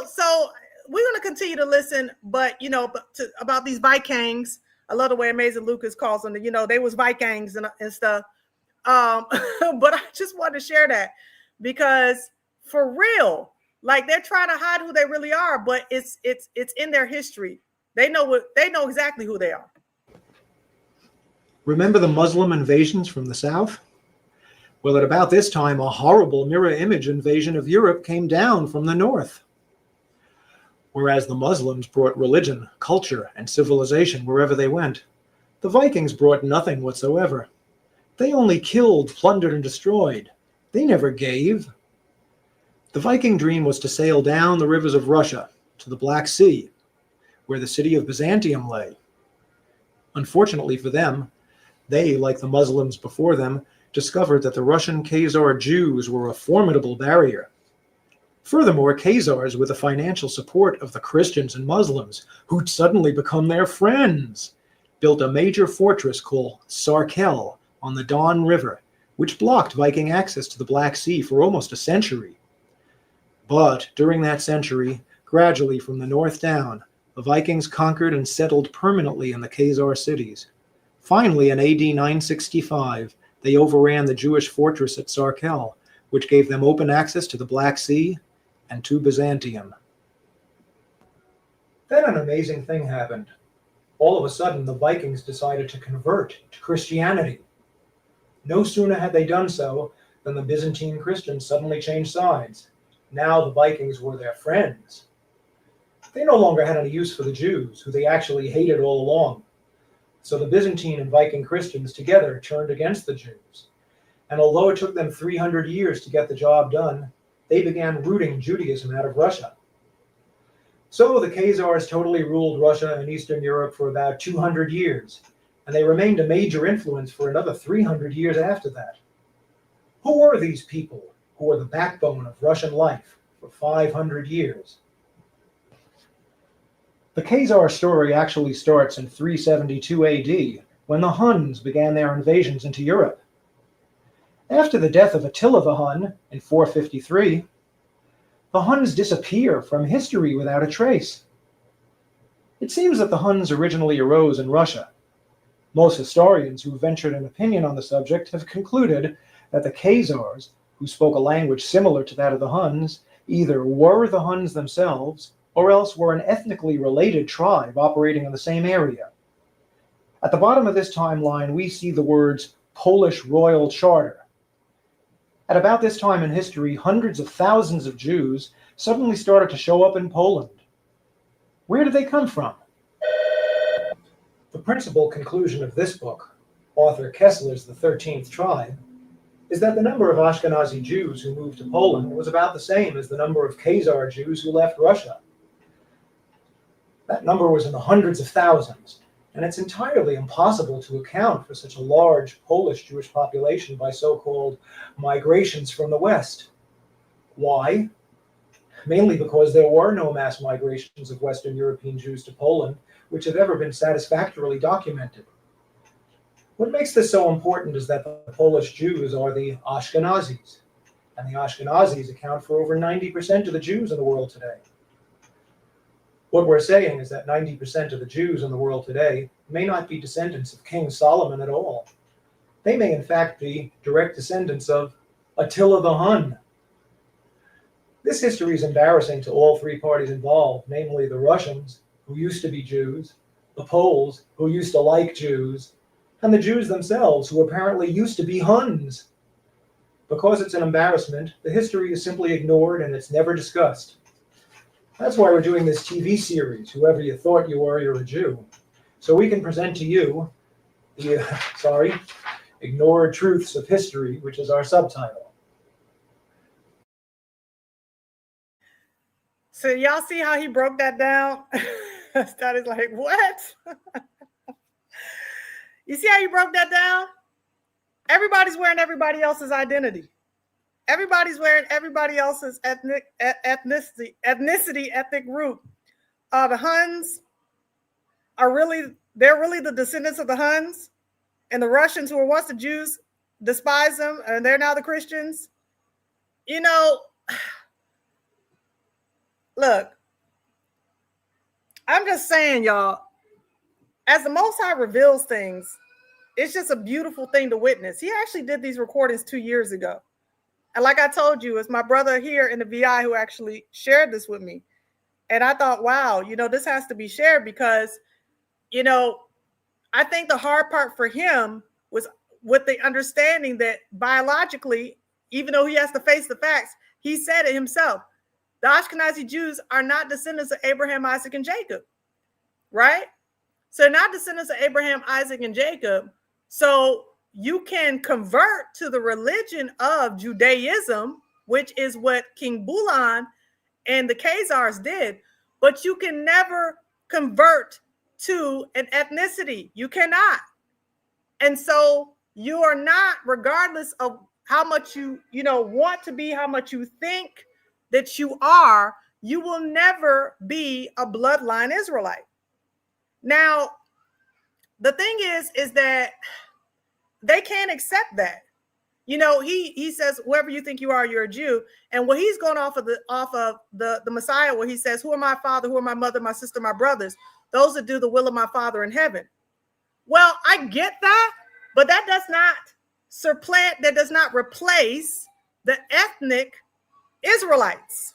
So we're going to continue to listen, but, about these Vikings. I love the way Amazing Lucas calls them, they was Vikings and stuff. But I just want to share that because for real, like they're trying to hide who they really are, but it's in their history. They know exactly who they are. Remember the Muslim invasions from the south? Well, at about this time, a horrible mirror image invasion of Europe came down from the north. Whereas the Muslims brought religion, culture, and civilization wherever they went, the Vikings brought nothing whatsoever. They only killed, plundered, and destroyed. They never gave. The Viking dream was to sail down the rivers of Russia to the Black Sea, where the city of Byzantium lay. Unfortunately for them, they, like the Muslims before them, discovered that the Russian Khazar Jews were a formidable barrier. Furthermore, Khazars, with the financial support of the Christians and Muslims, who'd suddenly become their friends, built a major fortress called Sarkel on the Don River, which blocked Viking access to the Black Sea for almost a century. But during that century, gradually from the north down, the Vikings conquered and settled permanently in the Khazar cities. Finally, in AD 965, they overran the Jewish fortress at Sarkel, which gave them open access to the Black Sea and to Byzantium. Then an amazing thing happened. All of a sudden, the Vikings decided to convert to Christianity. No sooner had they done so than the Byzantine Christians suddenly changed sides. Now the Vikings were their friends. They no longer had any use for the Jews, who they actually hated all along. So the Byzantine and Viking Christians together turned against the Jews. And although it took them 300 years to get the job done, they began rooting Judaism out of Russia. So the Khazars totally ruled Russia and Eastern Europe for about 200 years, and they remained a major influence for another 300 years after that. Who were these people who were the backbone of Russian life for 500 years? The Khazar story actually starts in 372 AD, when the Huns began their invasions into Europe. After the death of Attila the Hun in 453, the Huns disappear from history without a trace. It seems that the Huns originally arose in Russia. Most historians who ventured an opinion on the subject have concluded that the Khazars, who spoke a language similar to that of the Huns, either were the Huns themselves or else were an ethnically related tribe operating in the same area. At the bottom of this timeline, we see the words Polish Royal Charter. At about this time in history, hundreds of thousands of Jews suddenly started to show up in Poland. Where did they come from? The principal conclusion of this book, author Kessler's The 13th Tribe, is that the number of Ashkenazi Jews who moved to Poland was about the same as the number of Khazar Jews who left Russia. That number was in the hundreds of thousands, and it's entirely impossible to account for such a large Polish Jewish population by so-called migrations from the West. Why? Mainly because there were no mass migrations of Western European Jews to Poland, which have ever been satisfactorily documented. What makes this so important is that the Polish Jews are the Ashkenazis, and the Ashkenazis account for over 90% of the Jews in the world today. What we're saying is that 90% of the Jews in the world today may not be descendants of King Solomon at all. They may in fact be direct descendants of Attila the Hun. This history is embarrassing to all three parties involved, namely the Russians, who used to be Jews, the Poles, who used to like Jews, and the Jews themselves, who apparently used to be Huns. Because it's an embarrassment, the history is simply ignored and it's never discussed. That's why we're doing this TV series, Whoever You Thought You Were, You're a Jew. So we can present to you the, Ignored Truths of History, which is our subtitle. So y'all see how he broke that down? That is like, what? You see how he broke that down? Everybody's wearing everybody else's identity. Everybody's wearing everybody else's ethnicity, ethnic group. The Huns they're really the descendants of the Huns, and the Russians, who were once the Jews, despise them, and they're now the Christians. You know, look, I'm just saying, y'all, as the Most High reveals things, it's just a beautiful thing to witness. He actually did these recordings 2 years ago. And like I told you, it's my brother here in the VI who actually shared this with me. And I thought, wow, you know, this has to be shared because, you know, I think the hard part for him was with the understanding that biologically, even though he has to face the facts, he said it himself. The Ashkenazi Jews are not descendants of Abraham, Isaac, and Jacob, right? So they're not descendants of Abraham, Isaac, and Jacob. So you can convert to the religion of Judaism, which is what King Bulan and the Khazars did, but you can never convert to an ethnicity. You cannot. And so you are not, regardless of how much you want to be, how much you think that you are, you will never be a bloodline Israelite. Now, the thing is that they can't accept that. You know, he says, whoever you think you are, you're a Jew. And what he's going off of the Messiah, where he says, who are my father, who are my mother, my sister, my brothers? Those that do the will of my Father in heaven. Well, I get that, but that does not supplant, that does not replace the ethnic Israelites,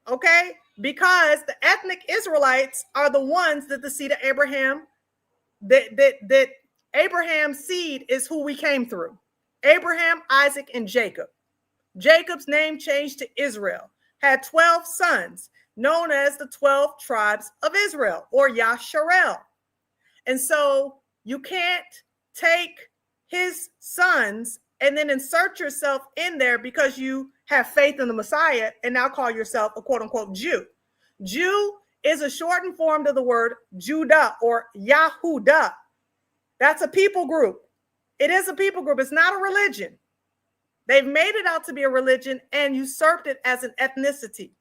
okay? Because the ethnic Israelites are the ones that the seed of Abraham, that Abraham's seed is who we came through. Abraham, Isaac, and Jacob. Jacob's name changed to Israel, had 12 sons, known as the 12 tribes of Israel, or Yasharel. And so you can't take his sons and then insert yourself in there because you have faith in the Messiah and now call yourself a quote-unquote Jew. Jew is a shortened form of the word Judah or Yahudah. That's a people group. It is a people group. It's not a religion. They've made it out to be a religion and usurped it as an ethnicity.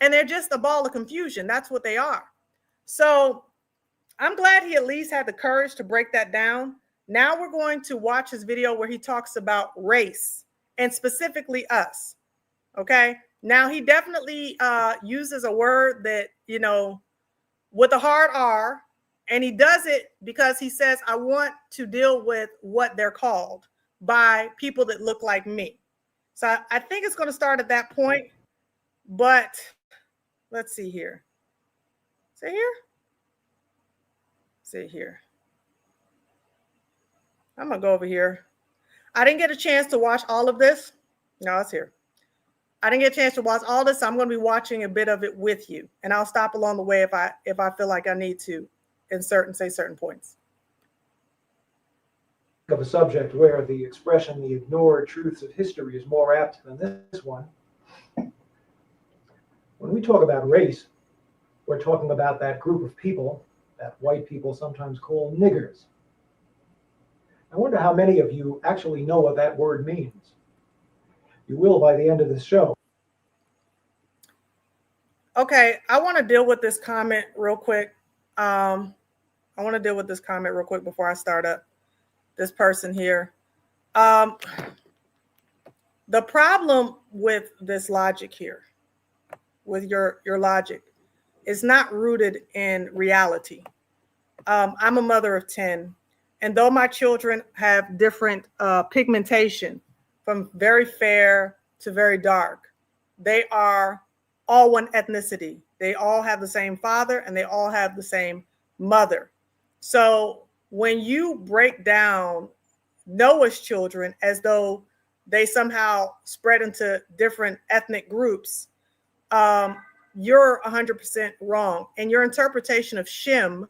And they're just a ball of confusion. That's what they are. So I'm glad he at least had the courage to break that down. Now we're going to watch his video where he talks about race and specifically us. Okay. Now he definitely uses a word that, you know, with a hard R, and he does it because he says, I want to deal with what they're called by people that look like me. So I think it's going to start at that point, but let's see here. See here? See here. I'm going to go over here. I didn't get a chance to watch all of this. No, it's here. I didn't get a chance to watch all this. So I'm going to be watching a bit of it with you, and I'll stop along the way if I feel like I need to insert and say certain points. Of a subject where the expression, the ignored truths of history, is more apt than this one. When we talk about race, we're talking about that group of people that white people sometimes call niggers. I wonder how many of you actually know what that word means. You will by the end of this show. Okay, I want to deal with this comment real quick. Before I start up this person here. The problem with this logic here, with your logic, is not rooted in reality. I'm a mother of 10, and though my children have different pigmentation, from very fair to very dark, they are all one ethnicity. They all have the same father and they all have the same mother. So when you break down Noah's children as though they somehow spread into different ethnic groups, you're 100% wrong. And your interpretation of Shem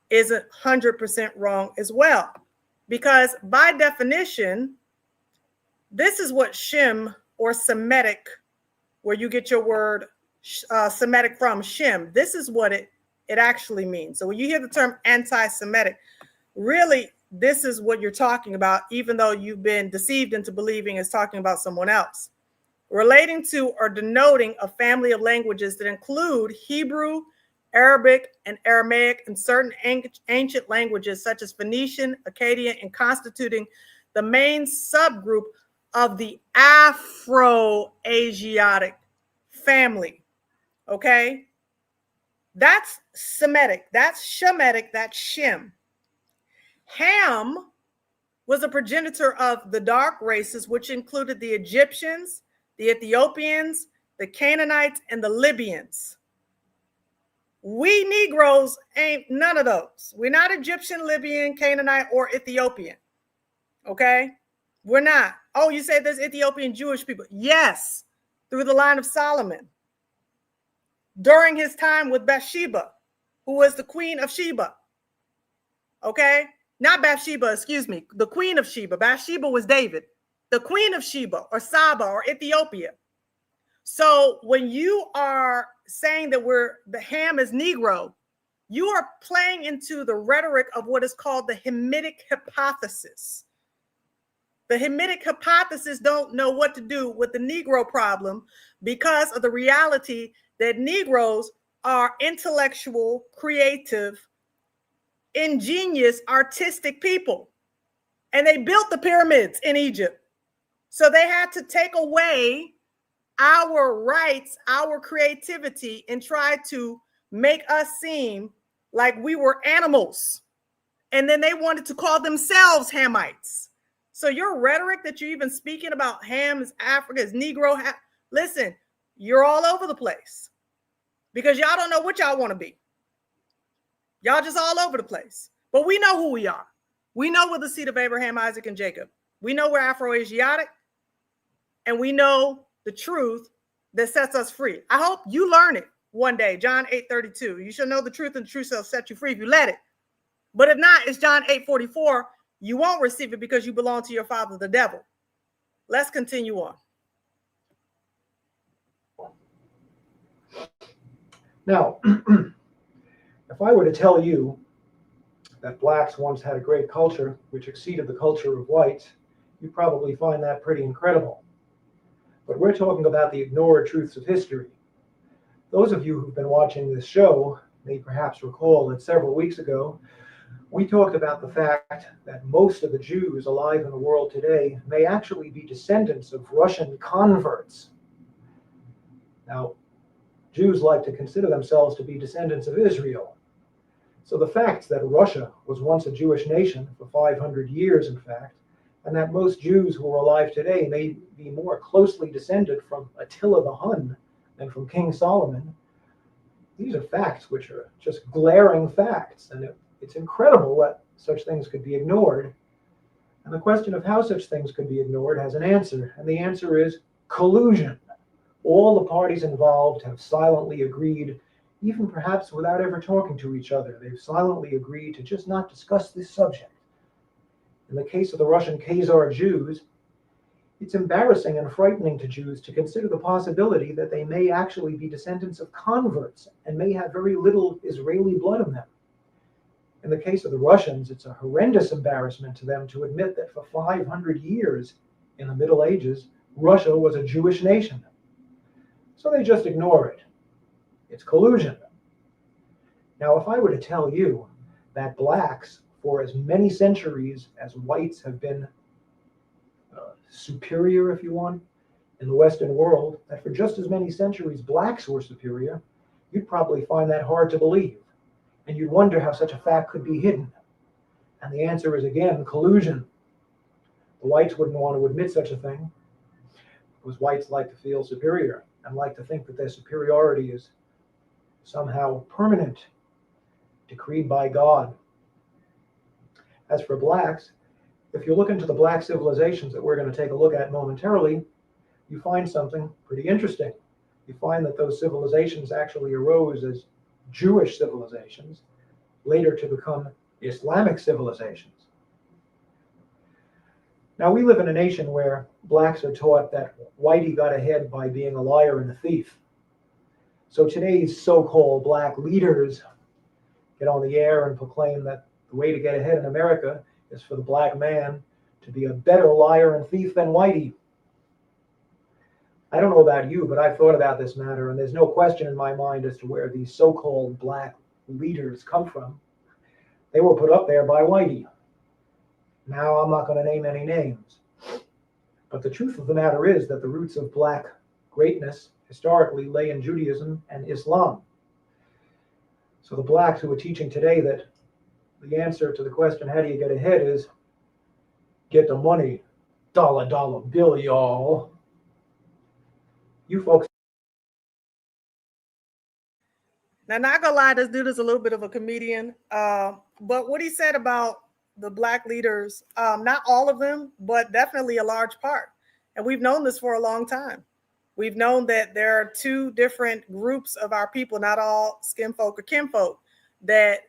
is 100% wrong as well. Because by definition, this is what Shem or Semitic, where you get your word Semitic from, Shem, this is what it actually means. So when you hear the term anti-Semitic, really, this is what you're talking about, even though you've been deceived into believing it's talking about someone else. relating to or denoting a family of languages that include Hebrew, Arabic, and Aramaic, and certain ancient languages such as Phoenician, Akkadian, and constituting the main subgroup of the Afro-Asiatic family. Okay? That's Semitic, that's Shemitic, that's Shem. Ham was a progenitor of the dark races, which included the Egyptians, the Ethiopians, the Canaanites, and the Libyans. We Negroes ain't none of those. We're not Egyptian, Libyan, Canaanite, or Ethiopian. Okay? We're not. Oh, you say there's Ethiopian Jewish people. Yes, through the line of Solomon. During his time with Bathsheba, who was the queen of Sheba. Okay? Not Bathsheba, excuse me. The queen of Sheba. Bathsheba was David. The queen of Sheba or Saba or Ethiopia. So when you are saying that the Ham is Negro, you are playing into the rhetoric of what is called the Hamitic hypothesis. The Hamitic hypothesis don't know what to do with the Negro problem because of the reality that Negroes are intellectual, creative, ingenious, artistic people. And they built the pyramids in Egypt. So they had to take away our rights, our creativity, and try to make us seem like we were animals. And then they wanted to call themselves Hamites. So your rhetoric that you're even speaking about Ham is Africa, is Negro, listen, you're all over the place because y'all don't know what y'all want to be. Y'all just all over the place. But we know who we are. We know we're the seed of Abraham, Isaac, and Jacob. We know we're Afro-Asiatic, and we know the truth that sets us free. I hope you learn it one day. John 8:32. You shall know the truth, and the truth shall set you free if you let it. But if not, it's John 8:44. You won't receive it because you belong to your father, the devil. Let's continue on. Now, if I were to tell you that blacks once had a great culture which exceeded the culture of whites, you'd probably find that pretty incredible. But we're talking about the ignored truths of history. Those of you who've been watching this show may perhaps recall that several weeks ago, we talked about the fact that most of the Jews alive in the world today may actually be descendants of Russian converts. Now, Jews like to consider themselves to be descendants of Israel. So the fact that Russia was once a Jewish nation for 500 years, in fact, and that most Jews who are alive today may be more closely descended from Attila the Hun than from King Solomon, these are facts which are just glaring facts. And it's incredible that such things could be ignored. And the question of how such things could be ignored has an answer. And the answer is collusion. All the parties involved have silently agreed, even perhaps without ever talking to each other. They've silently agreed to just not discuss this subject. In the case of the Russian Khazar Jews, it's embarrassing and frightening to Jews to consider the possibility that they may actually be descendants of converts and may have very little Israeli blood in them. In the case of the Russians, it's a horrendous embarrassment to them to admit that for 500 years in the Middle Ages, Russia was a Jewish nation. So they just ignore it. It's collusion. Now, if I were to tell you that blacks, for as many centuries as whites have been superior, if you want, in the Western world, that for just as many centuries blacks were superior, you'd probably find that hard to believe. And you'd wonder how such a fact could be hidden. And the answer is, again, collusion. The whites wouldn't want to admit such a thing because whites like to feel superior and like to think that their superiority is somehow permanent, decreed by God. As for blacks, if you look into the black civilizations that we're going to take a look at momentarily, you find something pretty interesting. You find that those civilizations actually arose as Jewish civilizations, later to become Islamic civilizations. Now, we live in a nation where blacks are taught that whitey got ahead by being a liar and a thief. So today's so-called black leaders get on the air and proclaim that the way to get ahead in America is for the black man to be a better liar and thief than whitey. I don't know about you, but I've thought about this matter, and there's no question in my mind as to where these so-called black leaders come from. They were put up there by Whitey. Now, I'm not going to name any names. But the truth of the matter is that the roots of black greatness historically lay in Judaism and Islam. So the blacks who are teaching today that the answer to the question, how do you get ahead, is get the money, dollar bill, y'all. You folks. Now, not gonna lie, this dude is a little bit of a comedian. But what he said about the black leaders, not all of them, but definitely a large part. And we've known this for a long time. We've known that there are two different groups of our people, not all skin folk or kinfolk, that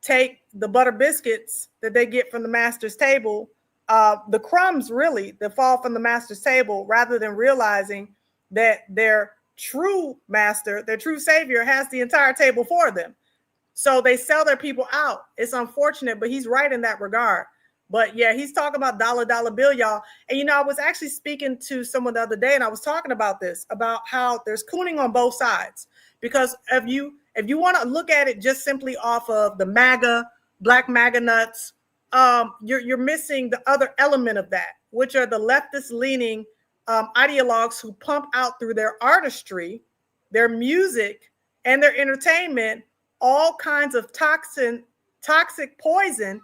take the butter biscuits that they get from the master's table, the crumbs really that fall from the master's table, rather than realizing that their true master, their true savior, has the entire table for them. So they sell their people out. It's unfortunate, but he's right in that regard. But yeah, he's talking about dollar bill, y'all. And you know, I was actually speaking to someone the other day, and I was talking about this, about how there's cooning on both sides. Because if you want to look at it just simply off of the MAGA, black MAGA nuts, you're missing the other element of that, which are the leftist leaning ideologues who pump out through their artistry, their music, and their entertainment all kinds of toxic poison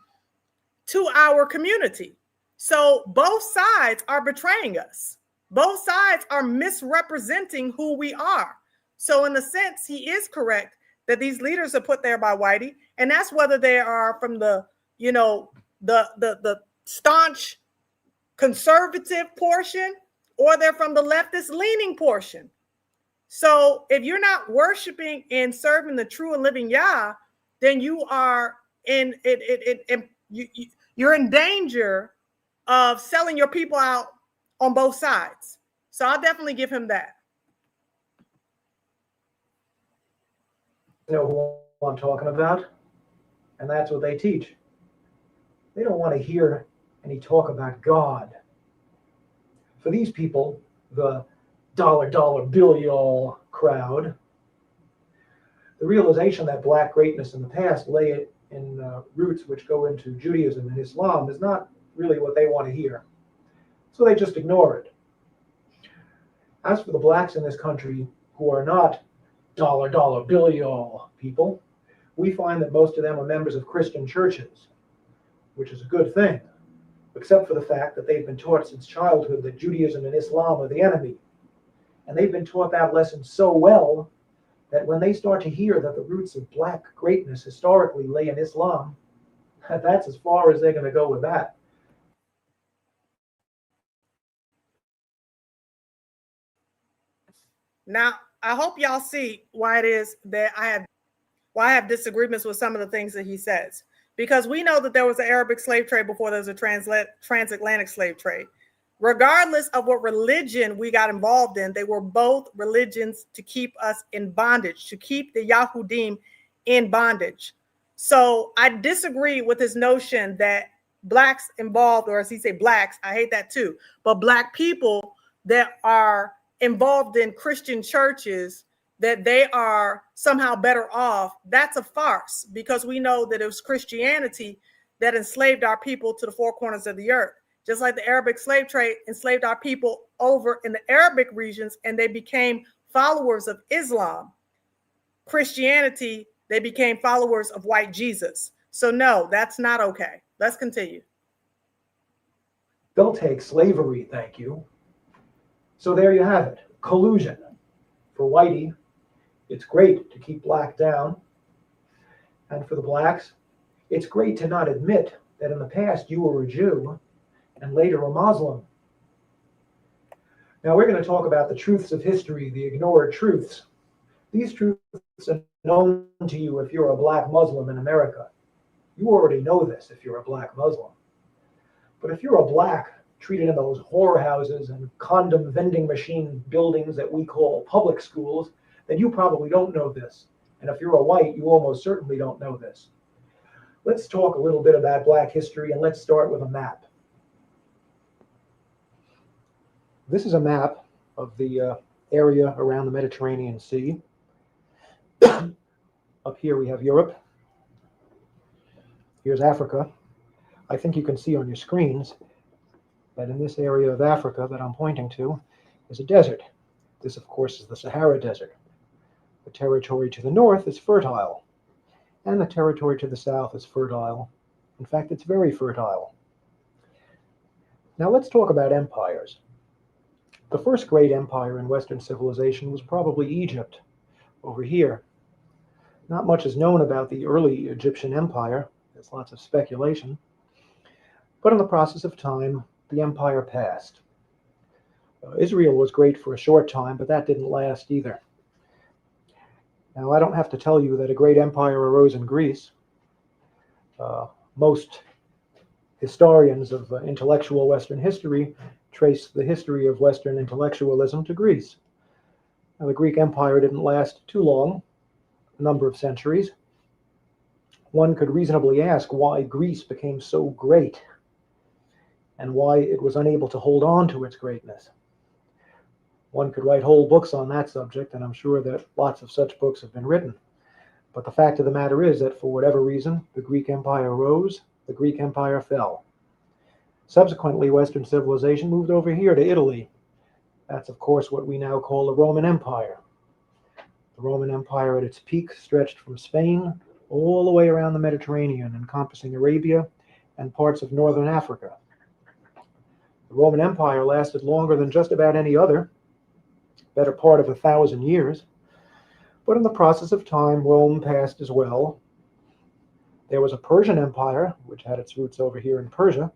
to our community. So both sides are betraying us. Both sides are misrepresenting who we are. So in a sense, he is correct that these leaders are put there by Whitey, and that's whether they are from the, you know, the staunch conservative portion, or they're from the leftist leaning portion. So if you're not worshiping and serving the true and living Yah, then you are you're in danger of selling your people out on both sides. So I'll definitely give him that. You know who I'm talking about, and that's what they teach. They don't want to hear any talk about God. For these people, the dollar bill y'all crowd, the realization that black greatness in the past lay in roots which go into Judaism and Islam is not really what they want to hear. So they just ignore it. As for the blacks in this country who are not dollar bill y'all people, we find that most of them are members of Christian churches, which is a good thing, except for the fact that they've been taught since childhood that Judaism and Islam are the enemy. And they've been taught that lesson so well that when they start to hear that the roots of black greatness historically lay in Islam, that's as far as they're going to go with that. Now, I hope y'all see why it is that I have disagreements with some of the things that he says. Because we know that there was an Arabic slave trade before there was a transatlantic slave trade. Regardless of what religion we got involved in, they were both religions to keep us in bondage, to keep the Yahudim in bondage. So I disagree with his notion that blacks involved, or as he say, blacks, I hate that too, but black people that are involved in Christian churches, that they are somehow better off. That's a farce, because we know that it was Christianity that enslaved our people to the four corners of the earth. Just like the Arabic slave trade enslaved our people over in the Arabic regions, and they became followers of Islam. Christianity, they became followers of white Jesus. So no, that's not okay. Let's continue. They'll take slavery, thank you. So there you have it, collusion. For Whitey, it's great to keep black down. And for the blacks, it's great to not admit that in the past you were a Jew and later a Muslim. Now we're going to talk about the truths of history, the ignored truths. These truths are known to you if you're a black Muslim in America. You already know this if you're a black Muslim. But if you're a black treated in those whorehouses and condom vending machine buildings that we call public schools, then you probably don't know this. And if you're a white, you almost certainly don't know this. Let's talk a little bit about black history, and let's start with a map. This is a map of the area around the Mediterranean Sea. Up here we have Europe. Here's Africa. I think you can see on your screens that in this area of Africa that I'm pointing to is a desert. This, of course, is the Sahara Desert. The territory to the north is fertile, and the territory to the south is fertile. In fact, it's very fertile. Now let's talk about empires. The first great empire in Western civilization was probably Egypt, over here. Not much is known about the early Egyptian empire. There's lots of speculation. But in the process of time, the empire passed. Israel was great for a short time, but that didn't last either. Now, I don't have to tell you that a great empire arose in Greece. Most historians of intellectual Western history trace the history of Western intellectualism to Greece. Now, the Greek Empire didn't last too long, a number of centuries. One could reasonably ask why Greece became so great and why it was unable to hold on to its greatness. One could write whole books on that subject, and I'm sure that lots of such books have been written. But the fact of the matter is that for whatever reason, the Greek Empire rose, the Greek Empire fell. Subsequently, Western civilization moved over here to Italy. That's, of course, what we now call the Roman Empire. The Roman Empire at its peak stretched from Spain all the way around the Mediterranean, encompassing Arabia and parts of northern Africa. The Roman Empire lasted longer than just about any other, better part of 1,000 years. But in the process of time, Rome passed as well. There was a Persian Empire, which had its roots over here in Persia,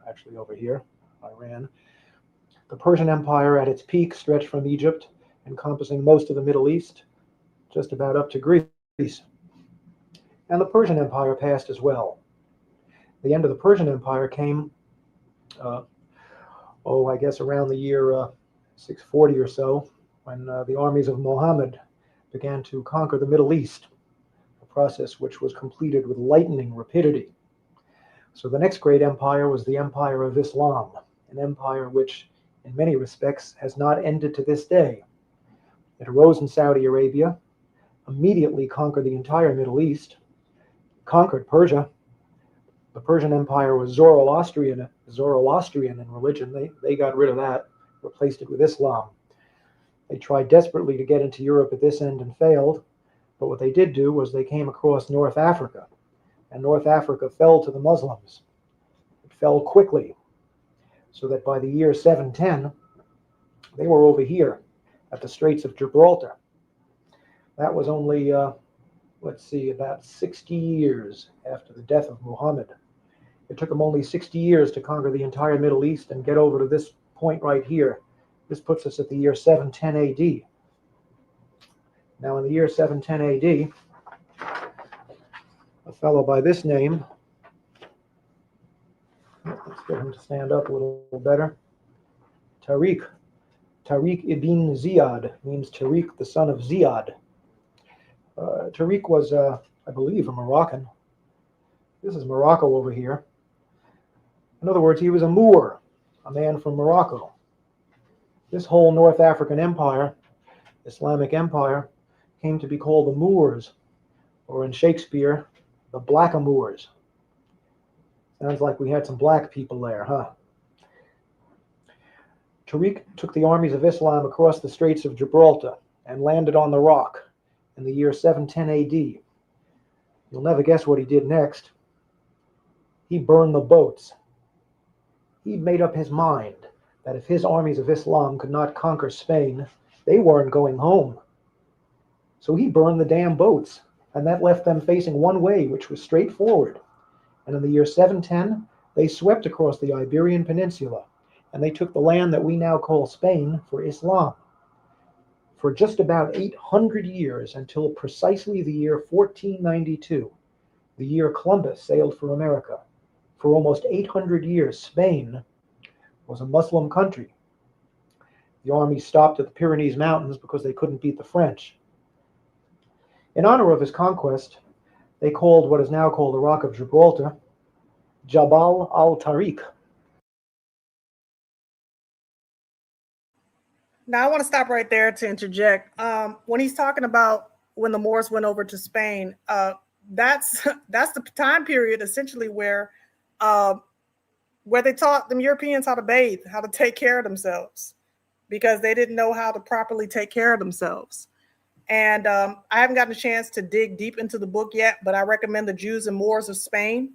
actually over here, Iran. The Persian Empire at its peak stretched from Egypt, encompassing most of the Middle East, just about up to Greece. And the Persian Empire passed as well. The end of the Persian Empire came, I guess around the year 640 or so, when the armies of Muhammad began to conquer the Middle East, a process which was completed with lightning rapidity. So the next great empire was the Empire of Islam, an empire which, in many respects, has not ended to this day. It arose in Saudi Arabia, immediately conquered the entire Middle East, conquered Persia. The Persian Empire was Zoroastrian in religion. They got rid of that, replaced it with Islam. They tried desperately to get into Europe at this end and failed, but what they did do was they came across North Africa, and North Africa fell to the Muslims. It fell quickly, so that by the year 710, they were over here at the Straits of Gibraltar. That was only, about 60 years after the death of Muhammad. It took them only 60 years to conquer the entire Middle East and get over to this point right here. This puts us at the year 710 AD. Now, in the year 710 AD, a fellow by this name, let's get him to stand up a little better, Tariq ibn Ziyad, means Tariq, the son of Ziyad. Tariq was, I believe, a Moroccan. This is Morocco over here. In other words, he was a Moor, a man from Morocco. This whole North African empire, Islamic empire, came to be called the Moors, or in Shakespeare, the Blackamoors. Sounds like we had some black people there, huh? Tariq took the armies of Islam across the Straits of Gibraltar and landed on the Rock in the year 710 AD. You'll never guess what he did next. He burned the boats. He'd made up his mind that if his armies of Islam could not conquer Spain, they weren't going home. So he burned the damn boats, and that left them facing one way, which was straight forward. And in the year 710, they swept across the Iberian Peninsula, and they took the land that we now call Spain for Islam. For just about 800 years, until precisely the year 1492, the year Columbus sailed for America. For almost 800 years, Spain was a Muslim country. The army stopped at the Pyrenees Mountains because they couldn't beat the French. In honor of his conquest, they called what is now called the Rock of Gibraltar Jabal al-Tariq. Now I want to stop right there to interject. When he's talking about when the Moors went over to Spain, that's that's the time period essentially where they taught them Europeans how to bathe, how to take care of themselves, because they didn't know how to properly take care of themselves. And I haven't gotten a chance to dig deep into the book yet, but I recommend The Jews and Moors of Spain,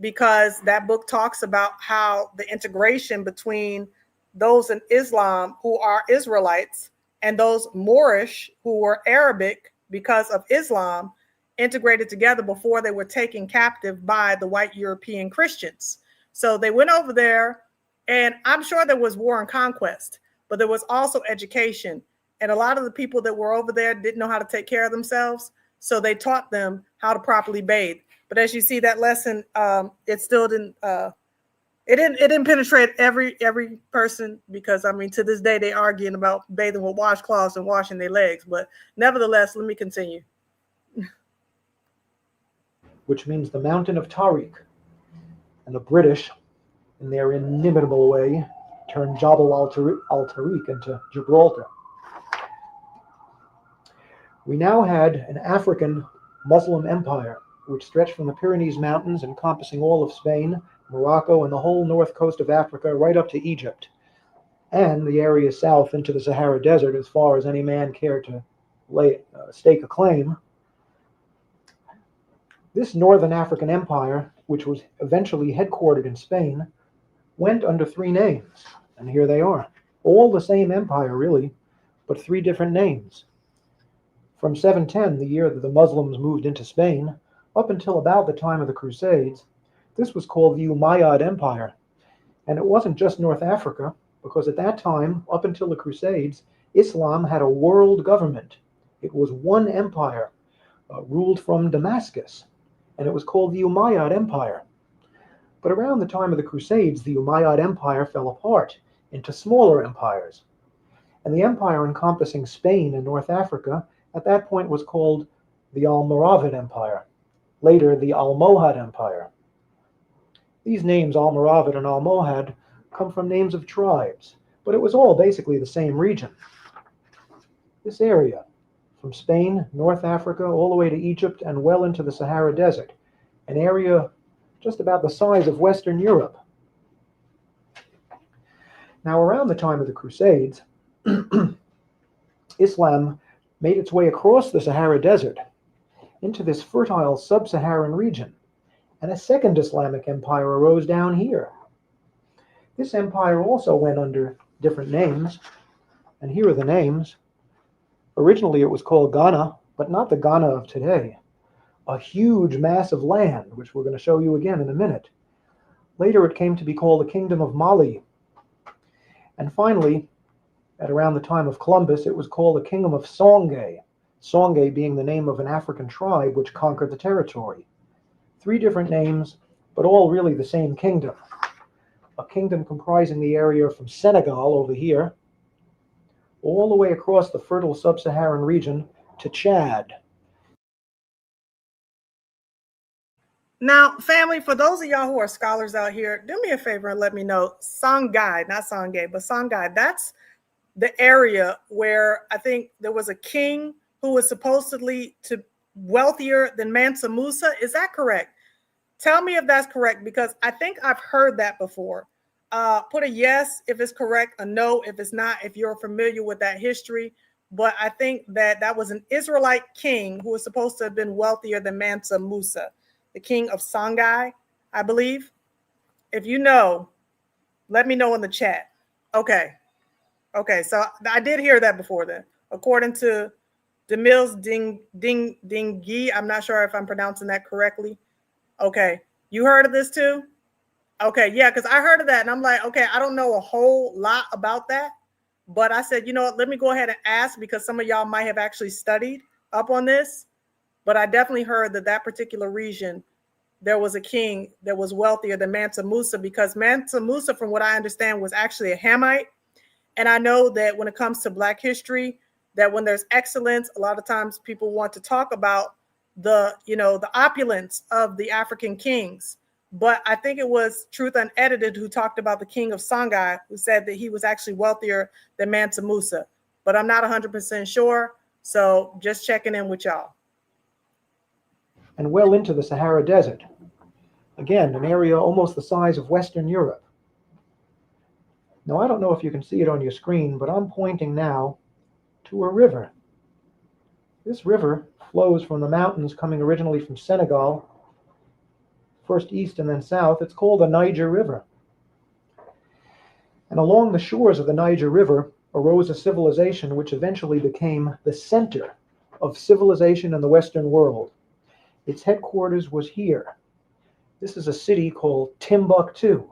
because that book talks about how the integration between those in Islam who are Israelites and those Moorish who were Arabic because of Islam integrated together before they were taken captive by the white European Christians. So they went over there, and I'm sure there was war and conquest, but there was also education. And a lot of the people that were over there didn't know how to take care of themselves, so they taught them how to properly bathe. But as you see, that lesson, it still didn't. It didn't penetrate every person, because I mean, to this day they arguing about bathing with washcloths and washing their legs. But nevertheless, let me continue. Which means the mountain of Tariq. And the British, in their inimitable way, turned Jabal al-Tariq into Gibraltar. We now had an African Muslim empire, which stretched from the Pyrenees Mountains, encompassing all of Spain, Morocco, and the whole north coast of Africa, right up to Egypt, and the area south into the Sahara Desert, as far as any man cared to stake a claim. This Northern African empire, which was eventually headquartered in Spain, went under three names, and here they are. All the same empire, really, but three different names. From 710, the year that the Muslims moved into Spain, up until about the time of the Crusades, this was called the Umayyad Empire. And it wasn't just North Africa, because at that time, up until the Crusades, Islam had a world government. It was one empire, ruled from Damascus, and it was called the Umayyad Empire. But around the time of the Crusades, the Umayyad Empire fell apart into smaller empires. And the empire encompassing Spain and North Africa at that point was called the Almoravid Empire, later the Almohad Empire. These names, Almoravid and Almohad, come from names of tribes, but it was all basically the same region. This area, from Spain, North Africa, all the way to Egypt, and well into the Sahara Desert, an area just about the size of Western Europe. Now, around the time of the Crusades, Islam made its way across the Sahara Desert into this fertile sub-Saharan region, and a second Islamic empire arose down here. This empire also went under different names, and here are the names. Originally it was called Ghana, but not the Ghana of today. A huge mass of land, which we're going to show you again in a minute. Later it came to be called the Kingdom of Mali. And finally, at around the time of Columbus, it was called the Kingdom of Songhai, Songhai being the name of an African tribe which conquered the territory. Three different names, but all really the same kingdom. A kingdom comprising the area from Senegal over here, all the way across the fertile sub-Saharan region to Chad. Now, family, for those of y'all who are scholars out here, do me a favor and let me know. Songhai, not Songhai, but Songhai, that's the area where I think there was a king who was supposedly wealthier than Mansa Musa. Is that correct? Tell me if that's correct, because I think I've heard that before. Put a yes if it's correct, a no if it's not, if you're familiar with that history. But I think that was an Israelite king who was supposed to have been wealthier than Mansa Musa, the king of Songhai, I believe. If you know, let me know in the chat. Okay, so I did hear that before then. According to Demils Dingi, I'm not sure if I'm pronouncing that correctly. Okay, you heard of this too? Okay, yeah, because I heard of that, and I'm like, okay, I don't know a whole lot about that, but I said, you know what, let me go ahead and ask, because some of y'all might have actually studied up on this, but I definitely heard that particular region, there was a king that was wealthier than Mansa Musa, because Mansa Musa, from what I understand, was actually a Hamite. And I know that when it comes to Black history, that when there's excellence, a lot of times people want to talk about the opulence of the African kings. but I think it was Truth Unedited who talked about the king of Songhai, who said that he was actually wealthier than Mansa Musa. But I'm not 100% sure, so just checking in with y'all. And well into the Sahara Desert. Again, an area almost the size of Western Europe. Now, I don't know if you can see it on your screen, but I'm pointing now to a river. This river flows from the mountains coming originally from Senegal, first east and then south. It's called the Niger River. And along the shores of the Niger River arose a civilization which eventually became the center of civilization in the Western world. Its headquarters was here. This is a city called Timbuktu.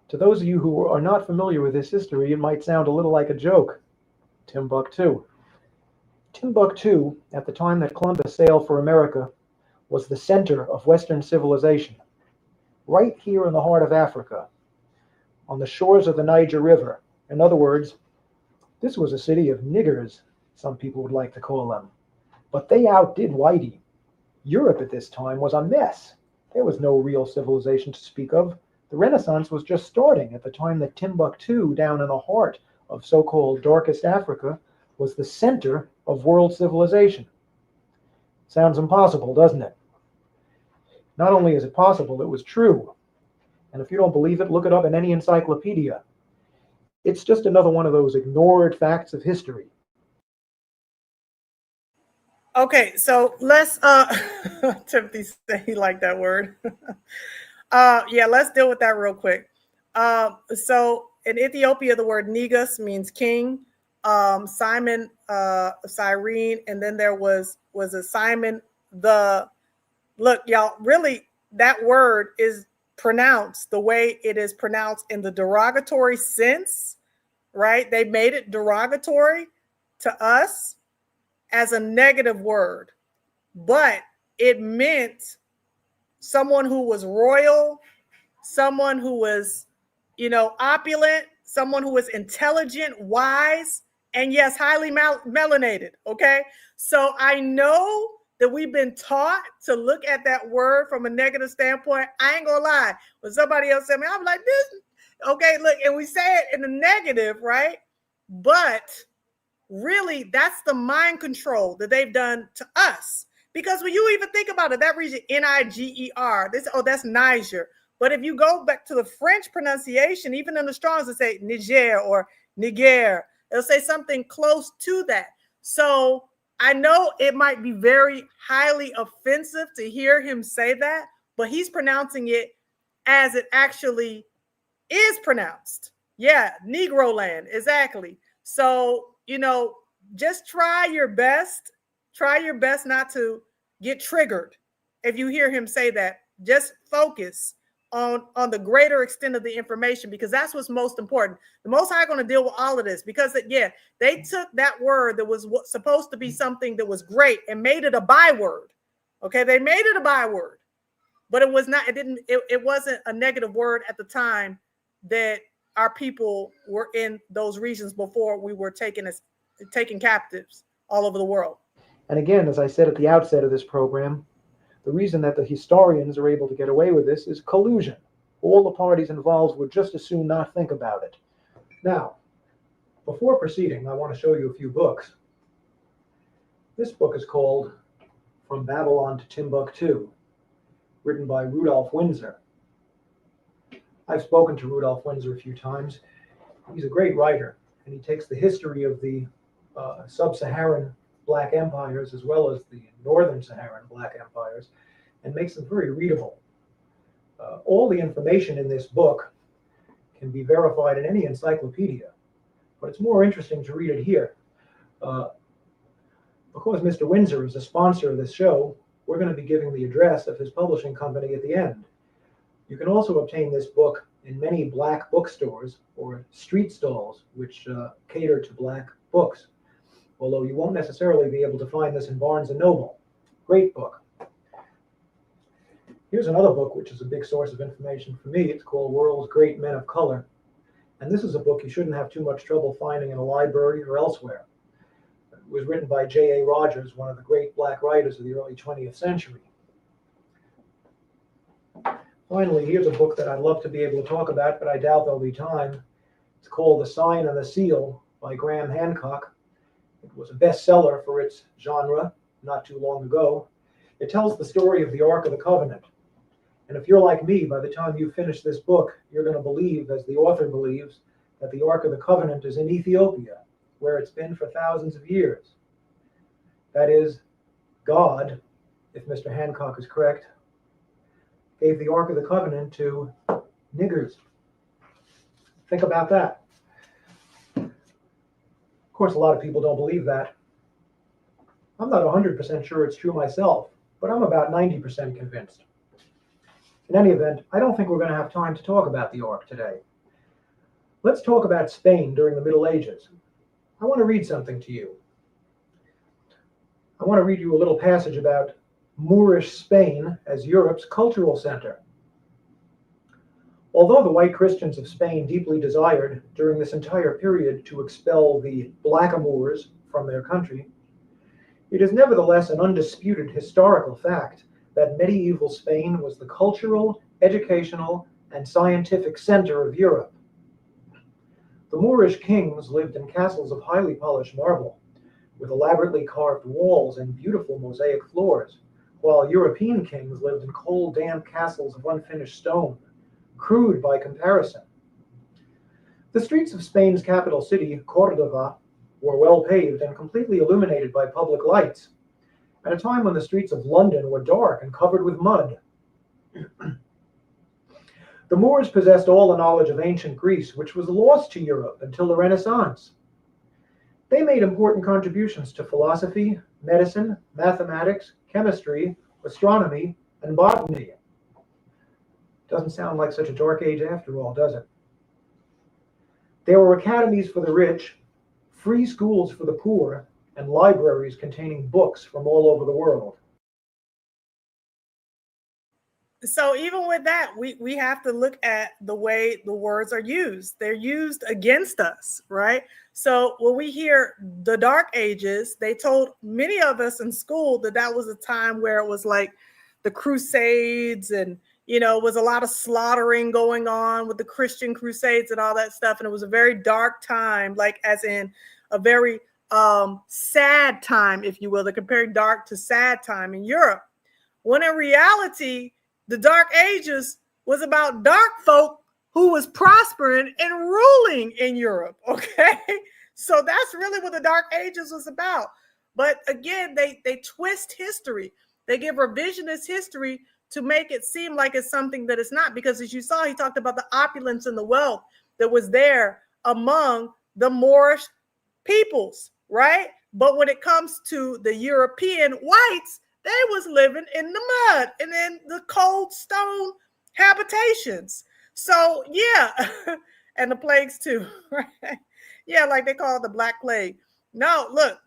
To those of you who are not familiar with this history, it might sound a little like a joke. Timbuktu. Timbuktu, at the time that Columbus sailed for America, was the center of Western civilization. Right here in the heart of Africa, on the shores of the Niger River. In other words, this was a city of niggers, some people would like to call them. But they outdid Whitey. Europe at this time was a mess. There was no real civilization to speak of. The Renaissance was just starting at the time that Timbuktu, down in the heart of so-called darkest Africa, was the center of world civilization. Sounds impossible, doesn't it? Not only is it possible, it was true. And if you don't believe it, look it up in any encyclopedia. It's just another one of those ignored facts of history. Okay, so let's Timothy said he liked that word. Yeah, let's deal with that real quick. So in Ethiopia, the word Negus means king. Simon, Cyrene, and then there was a Simon the. Look, y'all, really, that word is pronounced the way it is pronounced in the derogatory sense, right? They made it derogatory to us as a negative word, but it meant someone who was royal, someone who was, opulent, someone who was intelligent, wise, and yes, highly melanated, okay? So I know that we've been taught to look at that word from a negative standpoint. I ain't gonna lie. When somebody else said me, I'm like, this, okay, look, and we say it in the negative, right? But really, that's the mind control that they've done to us. Because when you even think about it, that region, Niger, that's Niger. But if you go back to the French pronunciation, even in the Strongs, it say Niger or Niger. It'll say something close to that. So I know it might be very highly offensive to hear him say that, but he's pronouncing it as it actually is pronounced. Yeah, Negro land, exactly. So, just try your best not to get triggered if you hear him say that. Just focus on the greater extent of the information, because that's what's most important. The Most High going to deal with all of this, because they took that word that was supposed to be something that was great and made it a byword. Okay, they made it a byword, but it was not. It wasn't a negative word at the time that our people were in those regions before we were taken captives all over the world. And again, as I said at the outset of this program, the reason that the historians are able to get away with this is collusion. All the parties involved would just as soon not think about it. Now, before proceeding, I want to show you a few books. This book is called From Babylon to Timbuktu, written by Rudolph Windsor. I've spoken to Rudolph Windsor a few times. He's a great writer, and he takes the history of the sub-Saharan Black empires as well as the northern Saharan Black empires and makes them very readable. All the information in this book can be verified in any encyclopedia, but it's more interesting to read it here. Because Mr. Windsor is a sponsor of this show, we're going to be giving the address of his publishing company at the end. You can also obtain this book in many black bookstores or street stalls which cater to black books, although you won't necessarily be able to find this in Barnes & Noble. Great book. Here's another book which is a big source of information for me. It's called World's Great Men of Color. And this is a book you shouldn't have too much trouble finding in a library or elsewhere. It was written by J.A. Rogers, one of the great black writers of the early 20th century. Finally, here's a book that I'd love to be able to talk about, but I doubt there'll be time. It's called The Sign and the Seal by Graham Hancock. It was a bestseller for its genre not too long ago. It tells the story of the Ark of the Covenant. And if you're like me, by the time you finish this book, you're going to believe, as the author believes, that the Ark of the Covenant is in Ethiopia, where it's been for thousands of years. That is, God, if Mr. Hancock is correct, gave the Ark of the Covenant to niggers. Think about that. Of course, a lot of people don't believe that. I'm not 100% sure it's true myself, but I'm about 90% convinced. In any event, I don't think we're going to have time to talk about the Ark today. Let's talk about Spain during the Middle Ages. I want to read something to you. I want to read you a little passage about Moorish Spain as Europe's cultural center. Although the white Christians of Spain deeply desired during this entire period to expel the blackamoors from their country, it is nevertheless an undisputed historical fact that medieval Spain was the cultural, educational, and scientific center of Europe. The Moorish kings lived in castles of highly polished marble, with elaborately carved walls and beautiful mosaic floors, while European kings lived in cold, damp castles of unfinished stone, crude by comparison. The streets of Spain's capital city, Cordova, were well paved and completely illuminated by public lights, at a time when the streets of London were dark and covered with mud. The Moors possessed all the knowledge of ancient Greece, which was lost to Europe until the Renaissance. They made important contributions to philosophy, medicine, mathematics, chemistry, astronomy, and botany. Doesn't sound like such a dark age after all, does it? There were academies for the rich, free schools for the poor, and libraries containing books from all over the world. So even with that, we have to look at the way the words are used. They're used against us, right? So when we hear the Dark Ages, they told many of us in school that that was a time where it was like the Crusades and, you know, it was a lot of slaughtering going on with the Christian Crusades and all that stuff. And it was a very dark time, like as in a very sad time, if you will. They're comparing dark to sad time in Europe. When in reality, the Dark Ages was about dark folk who was prospering and ruling in Europe, okay? So that's really what the Dark Ages was about. But again, they twist history. They give revisionist history to make it seem like it's something that it's not. Because as you saw, he talked about the opulence and the wealth that was there among the Moorish peoples, right? But when it comes to the European whites, they was living in the mud and in the cold stone habitations. So yeah, and the plagues too, right? Yeah, like they call it the Black Plague. No, look,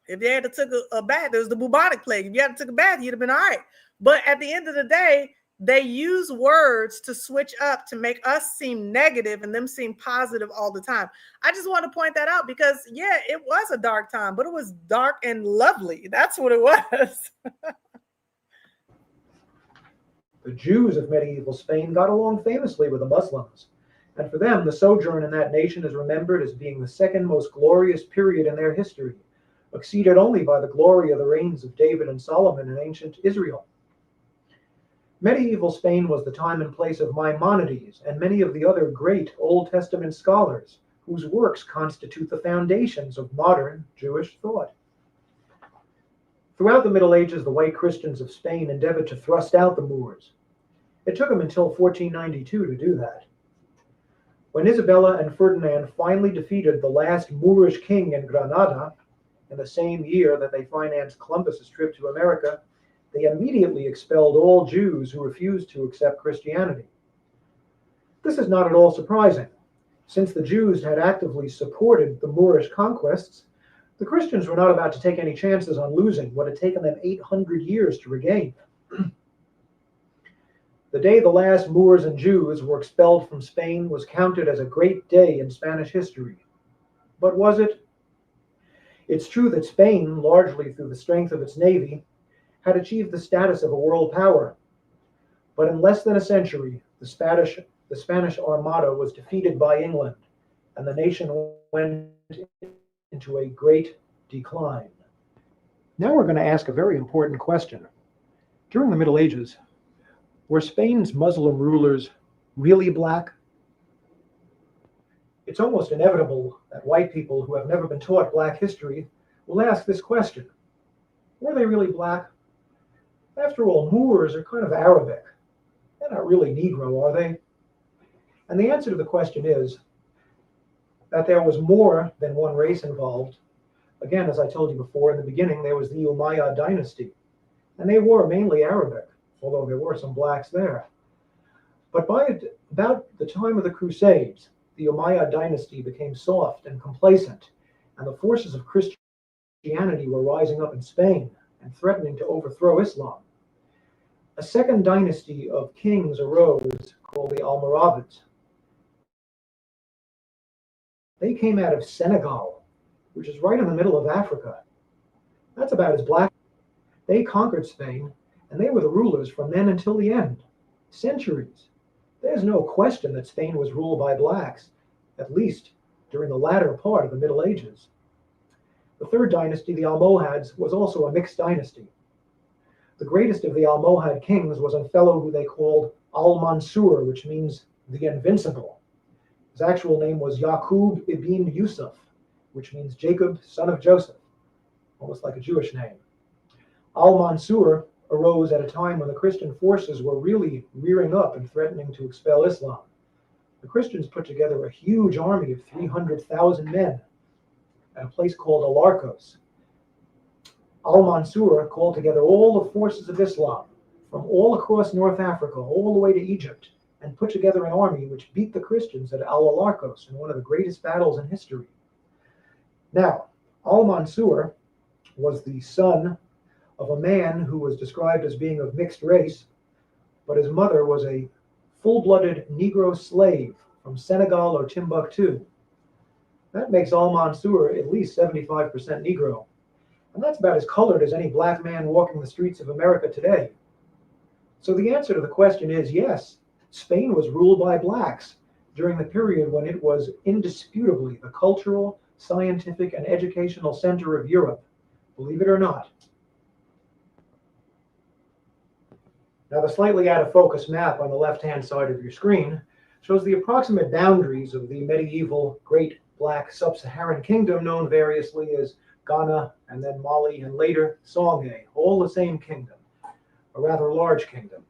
if you had to took a bath, there was the bubonic plague. If you had to took a bath, you'd have been all right. But at the end of the day, they use words to switch up to make us seem negative and them seem positive all the time. I just want to point that out because, yeah, it was a dark time, but it was dark and lovely. That's what it was. The Jews of medieval Spain got along famously with the Muslims, and for them, the sojourn in that nation is remembered as being the second most glorious period in their history, exceeded only by the glory of the reigns of David and Solomon in ancient Israel. Medieval Spain was the time and place of Maimonides and many of the other great Old Testament scholars whose works constitute the foundations of modern Jewish thought. Throughout the Middle Ages, the white Christians of Spain endeavored to thrust out the Moors. It took them until 1492 to do that. When Isabella and Ferdinand finally defeated the last Moorish king in Granada, in the same year that they financed Columbus's trip to America, they immediately expelled all Jews who refused to accept Christianity. This is not at all surprising. Since the Jews had actively supported the Moorish conquests, the Christians were not about to take any chances on losing what had taken them 800 years to regain. The day the last Moors and Jews were expelled from Spain was counted as a great day in Spanish history. But was it? It's true that Spain, largely through the strength of its navy, had achieved the status of a world power. But in less than a century, the Spanish Armada was defeated by England, and the nation went into a great decline. Now we're going to ask a very important question. During the Middle Ages, were Spain's Muslim rulers really black? It's almost inevitable that white people who have never been taught black history will ask this question. Were they really black? After all, Moors are kind of Arabic. They're not really Negro, are they? And the answer to the question is that there was more than one race involved. Again, as I told you before in the beginning, there was the Umayyad dynasty, and they were mainly Arabic, although there were some blacks there. But by about the time of the Crusades, the Umayyad dynasty became soft and complacent, and the forces of Christianity were rising up in Spain and threatening to overthrow Islam. A second dynasty of kings arose called the Almoravids. They came out of Senegal, which is right in the middle of Africa. That's about as black. They conquered Spain, and they were the rulers from then until the end. Centuries. There's no question that Spain was ruled by blacks, at least during the latter part of the Middle Ages. The third dynasty, the Almohads, was also a mixed dynasty. The greatest of the Almohad kings was a fellow who they called Al-Mansur, which means the Invincible. His actual name was Yaqub ibn Yusuf, which means Jacob, son of Joseph, almost like a Jewish name. Al-Mansur arose at a time when the Christian forces were really rearing up and threatening to expel Islam. The Christians put together a huge army of 300,000 men at a place called Alarcos. Al-Mansur called together all the forces of Islam from all across North Africa, all the way to Egypt, and put together an army which beat the Christians at Al-Alarcos in one of the greatest battles in history. Now, Al-Mansur was the son of a man who was described as being of mixed race, but his mother was a full-blooded Negro slave from Senegal or Timbuktu. That makes Al-Mansur at least 75% Negro, and that's about as colored as any black man walking the streets of America today. So the answer to the question is yes, Spain was ruled by blacks during the period when it was indisputably the cultural, scientific, and educational center of Europe, believe it or not. Now, the slightly out of focus map on the left-hand side of your screen shows the approximate boundaries of the medieval Great Black Sub-Saharan Kingdom, known variously as Ghana and then Mali and later Songhai, all the same kingdom, a rather large kingdom.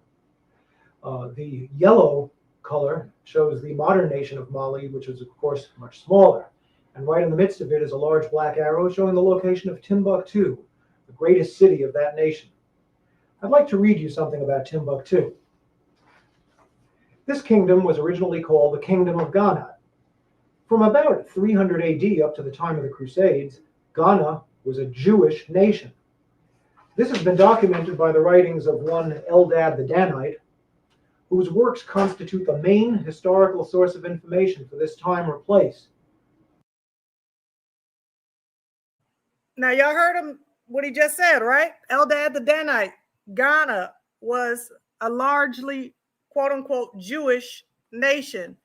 The yellow color shows the modern nation of Mali, which is of course much smaller. And right in the midst of it is a large black arrow showing the location of Timbuktu, the greatest city of that nation. I'd like to read you something about Timbuktu. This kingdom was originally called the Kingdom of Ghana. From about 300 AD up to the time of the Crusades, Ghana was a Jewish nation. This has been documented by the writings of one Eldad the Danite, whose works constitute the main historical source of information for this time or place. Now, y'all heard him, what he just said, right? Eldad the Danite. Ghana was a largely, quote unquote, Jewish nation.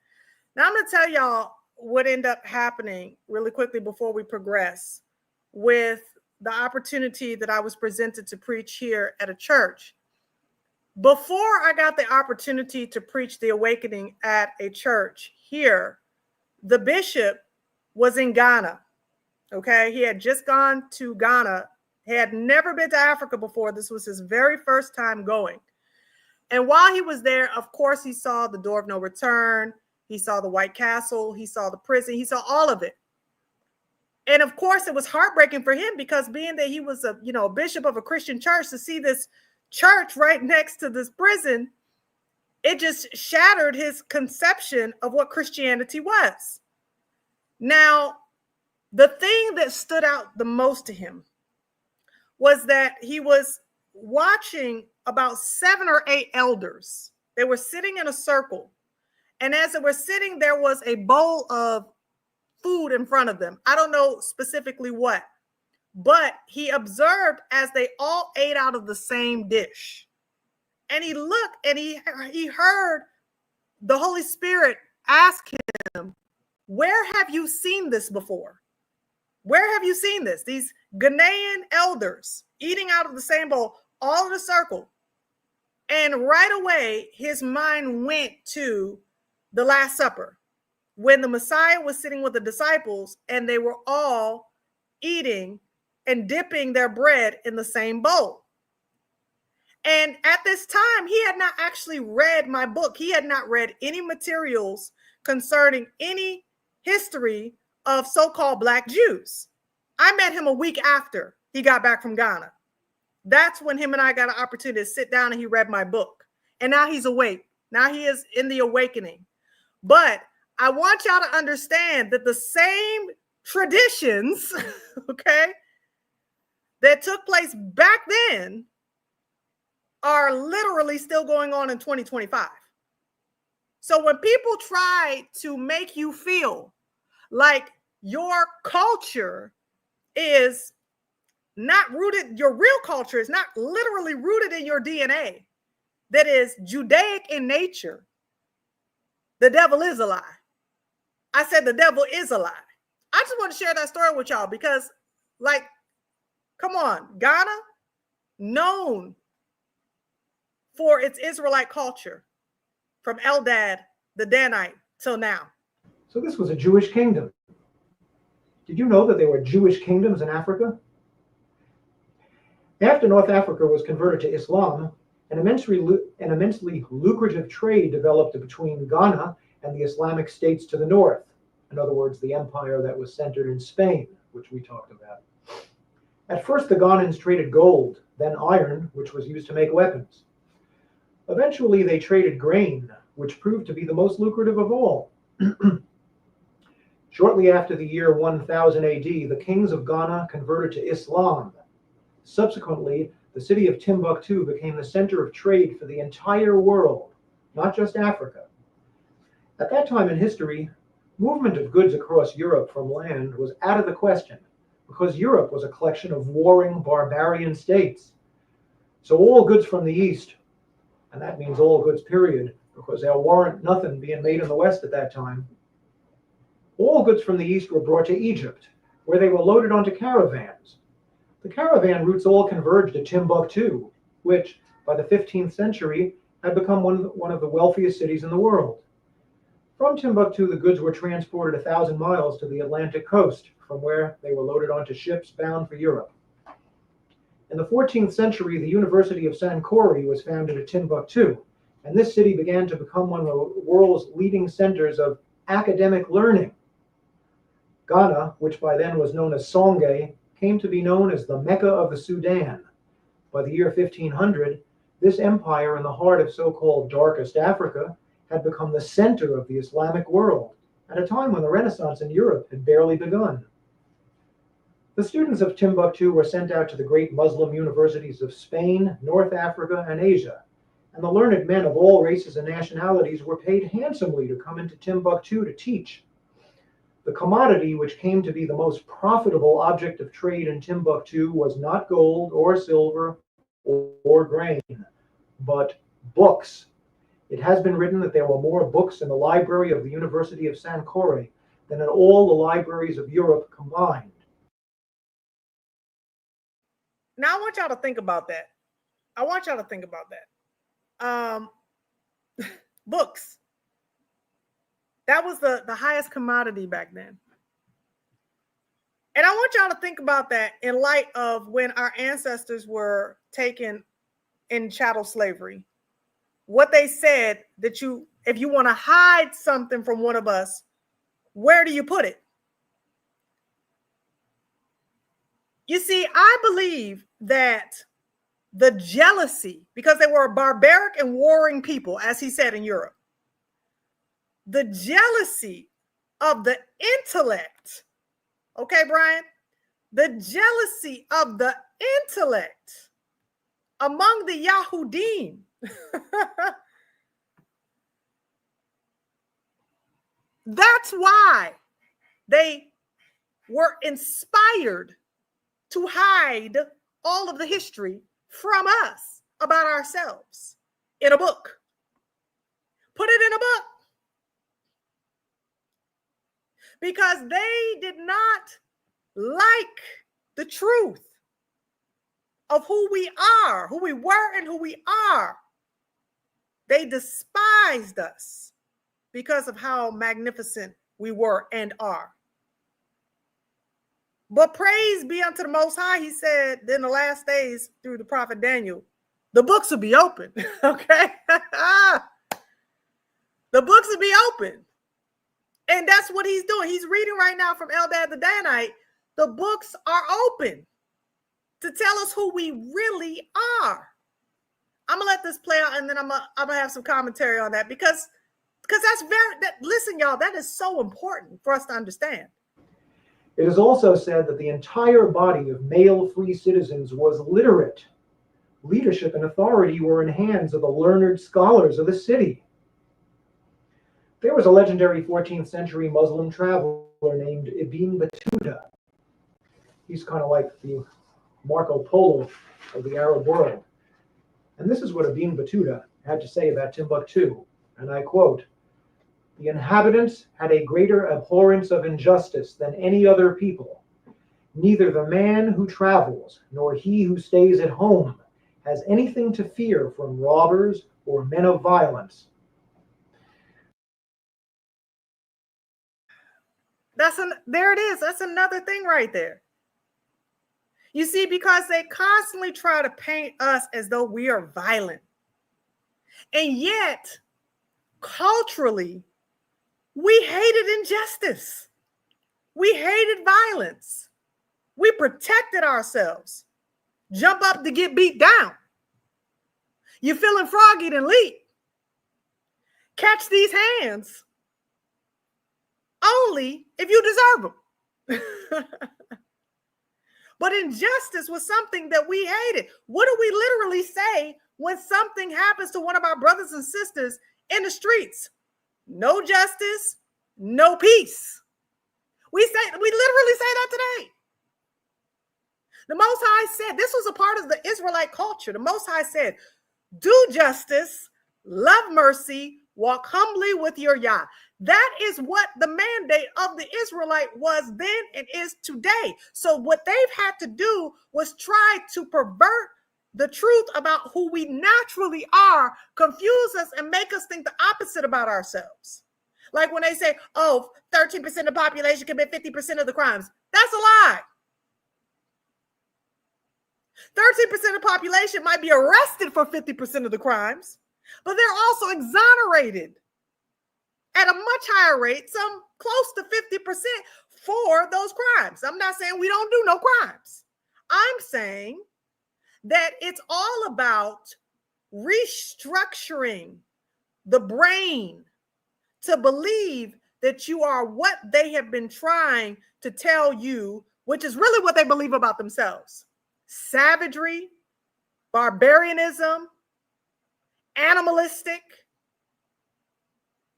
Now, I'm going to tell y'all what ended up happening really quickly before we progress with the opportunity that I was presented to preach here at a church. Before I got the opportunity to preach the awakening at a church here, the bishop was in Ghana. Okay, he had just gone to Ghana. He had never been to Africa before. This was his very first time going. And while he was there, of course, he saw the Door of No Return. He saw the White Castle. He saw the prison. He saw all of it. And of course, it was heartbreaking for him because being that he was a bishop of a Christian church, to see this church right next to this prison, it just shattered his conception of what Christianity was. Now, the thing that stood out the most to him was that he was watching about 7 or 8 elders. They were sitting in a circle. And as they were sitting, there was a bowl of food in front of them. I don't know specifically what, but he observed as they all ate out of the same dish. And he looked and he heard the Holy Spirit ask him, where have you seen this before? Where have you seen this? These Ghanaian elders eating out of the same bowl, all in a circle. And right away, his mind went to the Last Supper, when the Messiah was sitting with the disciples and they were all eating and dipping their bread in the same bowl. And at this time, he had not actually read my book. He had not read any materials concerning any history of so-called Black Jews. I met him a week after he got back from Ghana. That's when him and I got an opportunity to sit down and he read my book. And now he's awake. Now he is in the awakening. But I want y'all to understand that the same traditions, okay, that took place back then are literally still going on in 2025. So when people try to make you feel like your culture is not rooted, your real culture is not literally rooted in your DNA, that is Judaic in nature, the devil is a lie. I said the devil is a lie. I just want to share that story with y'all because, like, come on, Ghana, known for its Israelite culture from Eldad, the Danite, till now. So this was a Jewish kingdom. Did you know that there were Jewish kingdoms in Africa? After North Africa was converted to Islam, an immensely lucrative trade developed between Ghana and the Islamic states to the north. In other words, the empire that was centered in Spain, which we talked about. At first, the Ghanans traded gold, then iron, which was used to make weapons. Eventually, they traded grain, which proved to be the most lucrative of all. Shortly after the year 1000 AD, the kings of Ghana converted to Islam. Subsequently, the city of Timbuktu became the center of trade for the entire world, not just Africa. At that time in history, movement of goods across Europe from land was out of the question, because Europe was a collection of warring barbarian states. So all goods from the east, and that means all goods period, because there weren't nothing being made in the west at that time, all goods from the east were brought to Egypt, where they were loaded onto caravans. The caravan routes all converged at Timbuktu, which, by the 15th century, had become one of the wealthiest cities in the world. From Timbuktu, the goods were transported 1,000 miles to the Atlantic coast, from where they were loaded onto ships bound for Europe. In the 14th century, the University of Sankore was founded at Timbuktu, and this city began to become one of the world's leading centers of academic learning. Ghana, which by then was known as Songhai, came to be known as the Mecca of the Sudan. By the year 1500, this empire in the heart of so-called darkest Africa had become the center of the Islamic world, at a time when the Renaissance in Europe had barely begun. The students of Timbuktu were sent out to the great Muslim universities of Spain, North Africa, and Asia, and the learned men of all races and nationalities were paid handsomely to come into Timbuktu to teach. The commodity which came to be the most profitable object of trade in Timbuktu was not gold or silver or grain, but books. It has been written that there were more books in the library of the University of Sankore than in all the libraries of Europe combined. Now I want y'all to think about that. Books. That was the highest commodity back then. And I want y'all to think about that in light of when our ancestors were taken in chattel slavery. What they said that if you want to hide something from one of us, where do you put it? You see, I believe that the jealousy, because they were a barbaric and warring people, as he said in Europe, the jealousy of the intellect, okay, Brian? The jealousy of the intellect among the Yahudim that's why they were inspired to hide all of the history from us about ourselves. in a book. Put it in a book. Because they did not like the truth of who we are, who we were and who we are. They despised us because of how magnificent we were and are. But praise be unto the Most High, he said, in the last days through the prophet Daniel, the books will be open, okay? The books will be open. And that's what he's doing. He's reading right now from Eldad the Danite. The books are open to tell us who we really are. I'm going to let this play out, and then I'm gonna have some commentary on that because that's listen, y'all, that is so important for us to understand. It is also said that the entire body of male free citizens was literate. Leadership and authority were in hands of the learned scholars of the city. There was a legendary 14th century Muslim traveler named Ibn Battuta. He's kind of like the Marco Polo of the Arab world. And this is what Ibn Battuta had to say about Timbuktu, and I quote, "The inhabitants had a greater abhorrence of injustice than any other people. Neither the man who travels nor he who stays at home has anything to fear from robbers or men of violence." There it is. That's another thing right there. You see, because they constantly try to paint us as though we are violent. And yet, culturally, we hated injustice. We hated violence. We protected ourselves. Jump up to get beat down. You're feeling froggy, then leap. Catch these hands. Only if you deserve them. But injustice was something that we hated. What do we literally say when something happens to one of our brothers and sisters in the streets? No justice, no peace. We literally say that today. The Most High said, this was a part of the Israelite culture. The Most High said, do justice, love mercy, walk humbly with your Yah. That is what the mandate of the Israelite was then and is today. So what they've had to do was try to pervert the truth about who we naturally are, confuse us, and make us think the opposite about ourselves. Like when they say, oh, 13% of the population commit 50% of the crimes. That's a lie. 13% of the population might be arrested for 50% of the crimes, but they're also exonerated at a much higher rate, some close to 50% for those crimes. I'm not saying we don't do no crimes. I'm saying that it's all about restructuring the brain to believe that you are what they have been trying to tell you, which is really what they believe about themselves. Savagery, barbarianism, animalistic,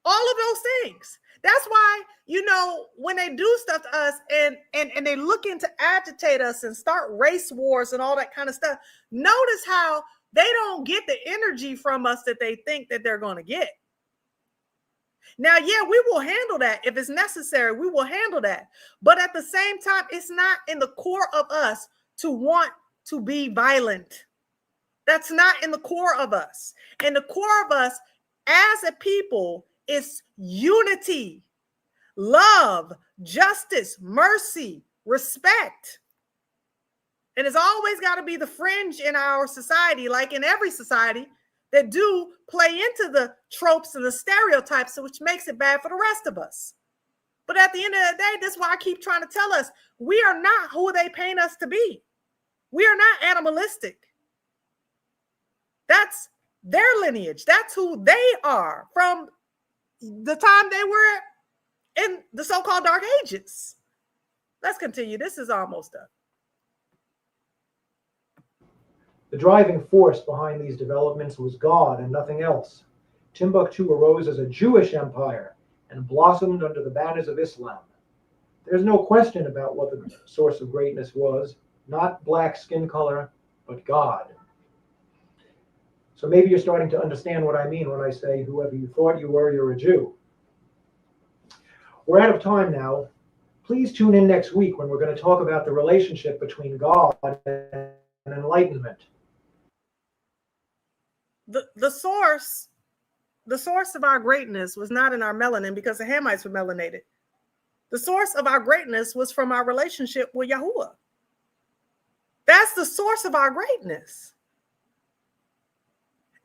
all of those things. That's why, when they do stuff to us and they looking to agitate us and start race wars and all that kind of stuff, notice how they don't get the energy from us that they think that they're going to get. Now, yeah, we will handle that. If it's necessary, we will handle that. But at the same time, it's not in the core of us to want to be violent. That's not in the core of us. In the core of us as a people is unity, love, justice, mercy, respect. And it's always got to be the fringe in our society, like in every society, that do play into the tropes and the stereotypes, which makes it bad for the rest of us. But at the end of the day, that's why I keep trying to tell us, we are not who they paint us to be. We are not animalistic. That's their lineage. That's who they are from the time they were in the so-called Dark Ages. Let's continue. This is almost done. The driving force behind these developments was God and nothing else. Timbuktu arose as a Jewish empire and blossomed under the banners of Islam. There's no question about what the source of greatness was, not black skin color, but God. So maybe you're starting to understand what I mean when I say whoever you thought you were, you're a Jew. We're out of time now. Please tune in next week when we're going to talk about the relationship between God and enlightenment. The source of our greatness was not in our melanin, because the Hamites were melanated. The source of our greatness was from our relationship with Yahuwah. That's the source of our greatness.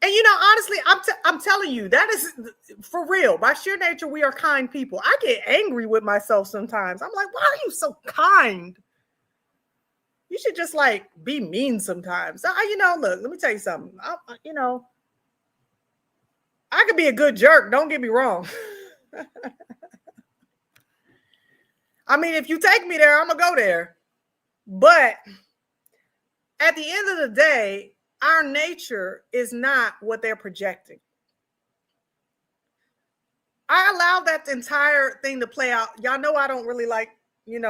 And honestly, I'm telling you, that is for real. By sheer nature, we are kind people. I get angry with myself sometimes. I'm like, why are you so kind? You should just be mean sometimes. Look, let me tell you something. I could be a good jerk. Don't get me wrong. I mean, if you take me there, I'm going to go there. But at the end of the day, our nature is not what they're projecting. I allowed that entire thing to play out. Y'all know I don't really like,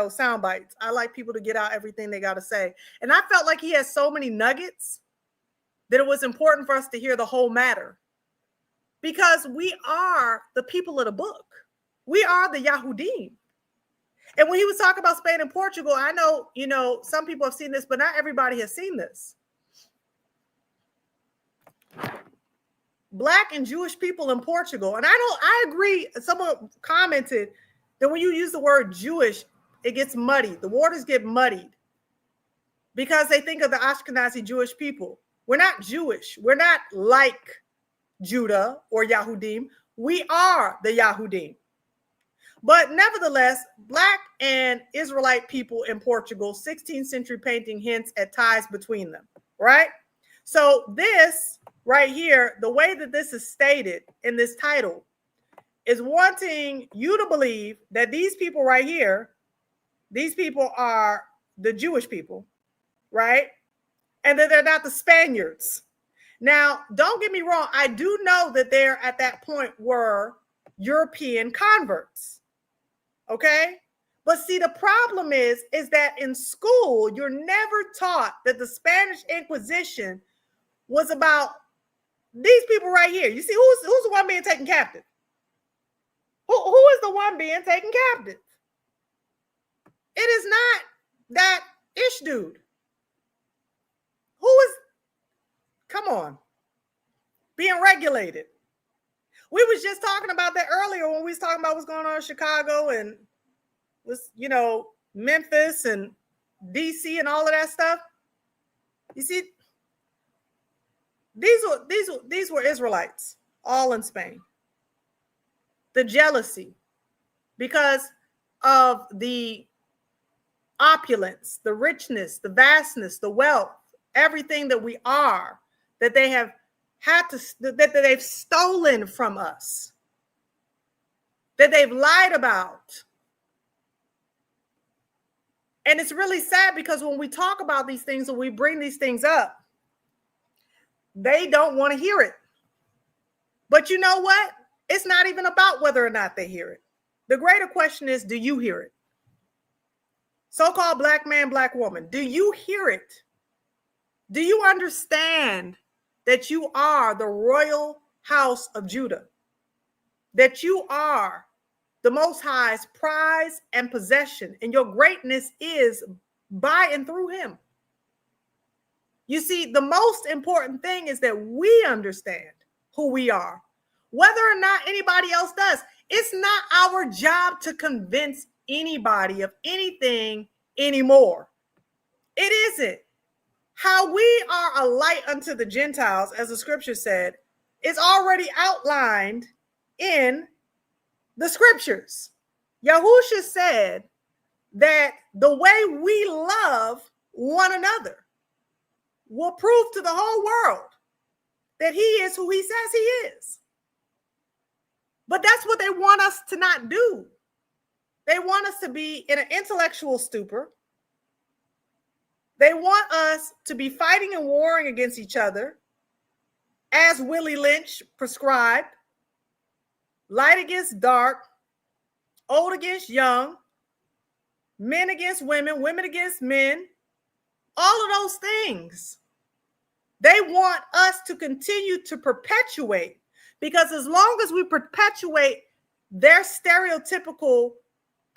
sound bites. I like people to get out everything they got to say. And I felt like he has so many nuggets that it was important for us to hear the whole matter. Because we are the people of the book. We are the Yahudim. And when he was talking about Spain and Portugal, I know, some people have seen this, but not everybody has seen this. Black and Jewish people in Portugal. And I agree. Someone commented that when you use the word Jewish, it gets muddy. The waters get muddied because they think of the Ashkenazi Jewish people. We're not Jewish. We're not like Judah or Yahudim. We are the Yahudim. But nevertheless, Black and Israelite people in Portugal, 16th century painting hints at ties between them, right? So this right here, the way that this is stated in this title is wanting you to believe that these people right here, these people are the Jewish people, right? And that they're not the Spaniards. Now, don't get me wrong. I do know that there at that point were European converts. Okay. But see, the problem is that in school, you're never taught that the Spanish Inquisition was about these people right here. You see, who's the one being taken captive? Who is the one being taken captive? It is not that Ish dude. Who is, come on, being regulated. We was just talking about that earlier when we was talking about what's going on in Chicago and Memphis and DC and all of that stuff. You see, these were Israelites, all in Spain. The jealousy because of the opulence, the richness, the vastness, the wealth, everything that we are, that they have that they've stolen from us, that they've lied about. And it's really sad because when we talk about these things and we bring these things up, they don't want to hear it. But you know what? It's not even about whether or not they hear it. The greater question is, do you hear it? So-called Black man, Black woman, do you hear it? Do you understand that you are the royal house of Judah? That you are the Most High's prize and possession, and your greatness is by and through him. You see, the most important thing is that we understand who we are, whether or not anybody else does. It's not our job to convince anybody of anything anymore. It isn't. How we are a light unto the Gentiles, as the scripture said, is already outlined in the scriptures. Yahusha said that the way we love one another will prove to the whole world that he is who he says he is. But that's what they want us to not do. They want us to be in an intellectual stupor. They want us to be fighting and warring against each other, as Willie Lynch prescribed. Light against dark, old against young, men against women, women against men, all of those things. They want us to continue to perpetuate, because as long as we perpetuate their stereotypical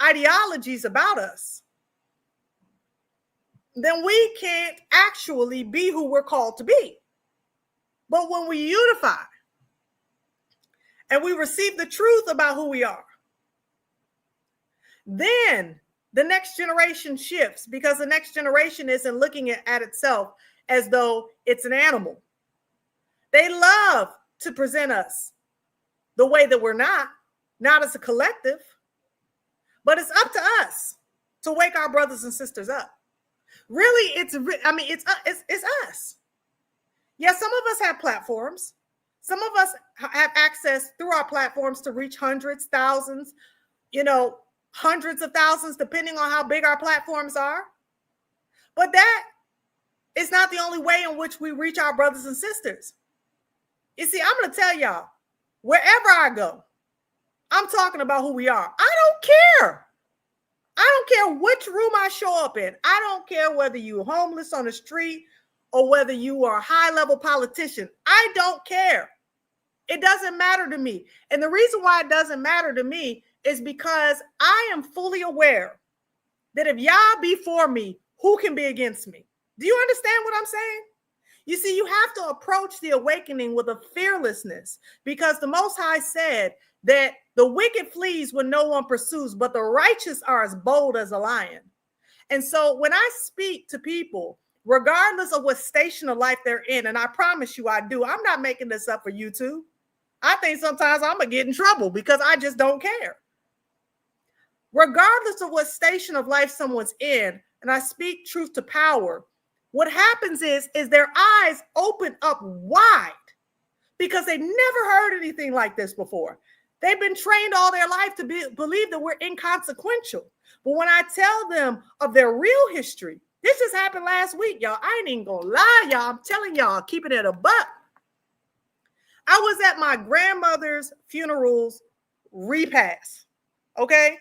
ideologies about us, then we can't actually be who we're called to be. But when we unify and we receive the truth about who we are, then the next generation shifts, because the next generation isn't looking at itself as though it's an animal. They love to present us the way that we're not as a collective, but it's up to us to wake our brothers and sisters up. Really, it's us. Yes, some of us have platforms. Some of us have access through our platforms to reach hundreds, thousands, hundreds of thousands, depending on how big our platforms are. But that is not the only way in which we reach our brothers and sisters. You see, I'm going to tell y'all, wherever I go, I'm talking about who we are. I don't care. I don't care which room I show up in. I don't care whether you're homeless on the street or whether you are a high-level politician. I don't care. It doesn't matter to me. And the reason why it doesn't matter to me is because I am fully aware that if Yah be for me, who can be against me? Do you understand what I'm saying? You see, you have to approach the awakening with a fearlessness, because the Most High said that the wicked flees when no one pursues, but the righteous are as bold as a lion. And so when I speak to people, regardless of what station of life they're in, and I promise you I do, I'm not making this up for YouTube. I think sometimes I'm going to get in trouble because I just don't care. Regardless of what station of life someone's in, and I speak truth to power, what happens is their eyes open up wide, because they never heard anything like this before. They've been trained all their life to believe that we're inconsequential. But when I tell them of their real history, this just happened last week, y'all. I ain't even gonna lie, y'all. I'm telling y'all, keeping it a buck. I was at my grandmother's funeral's repast, okay?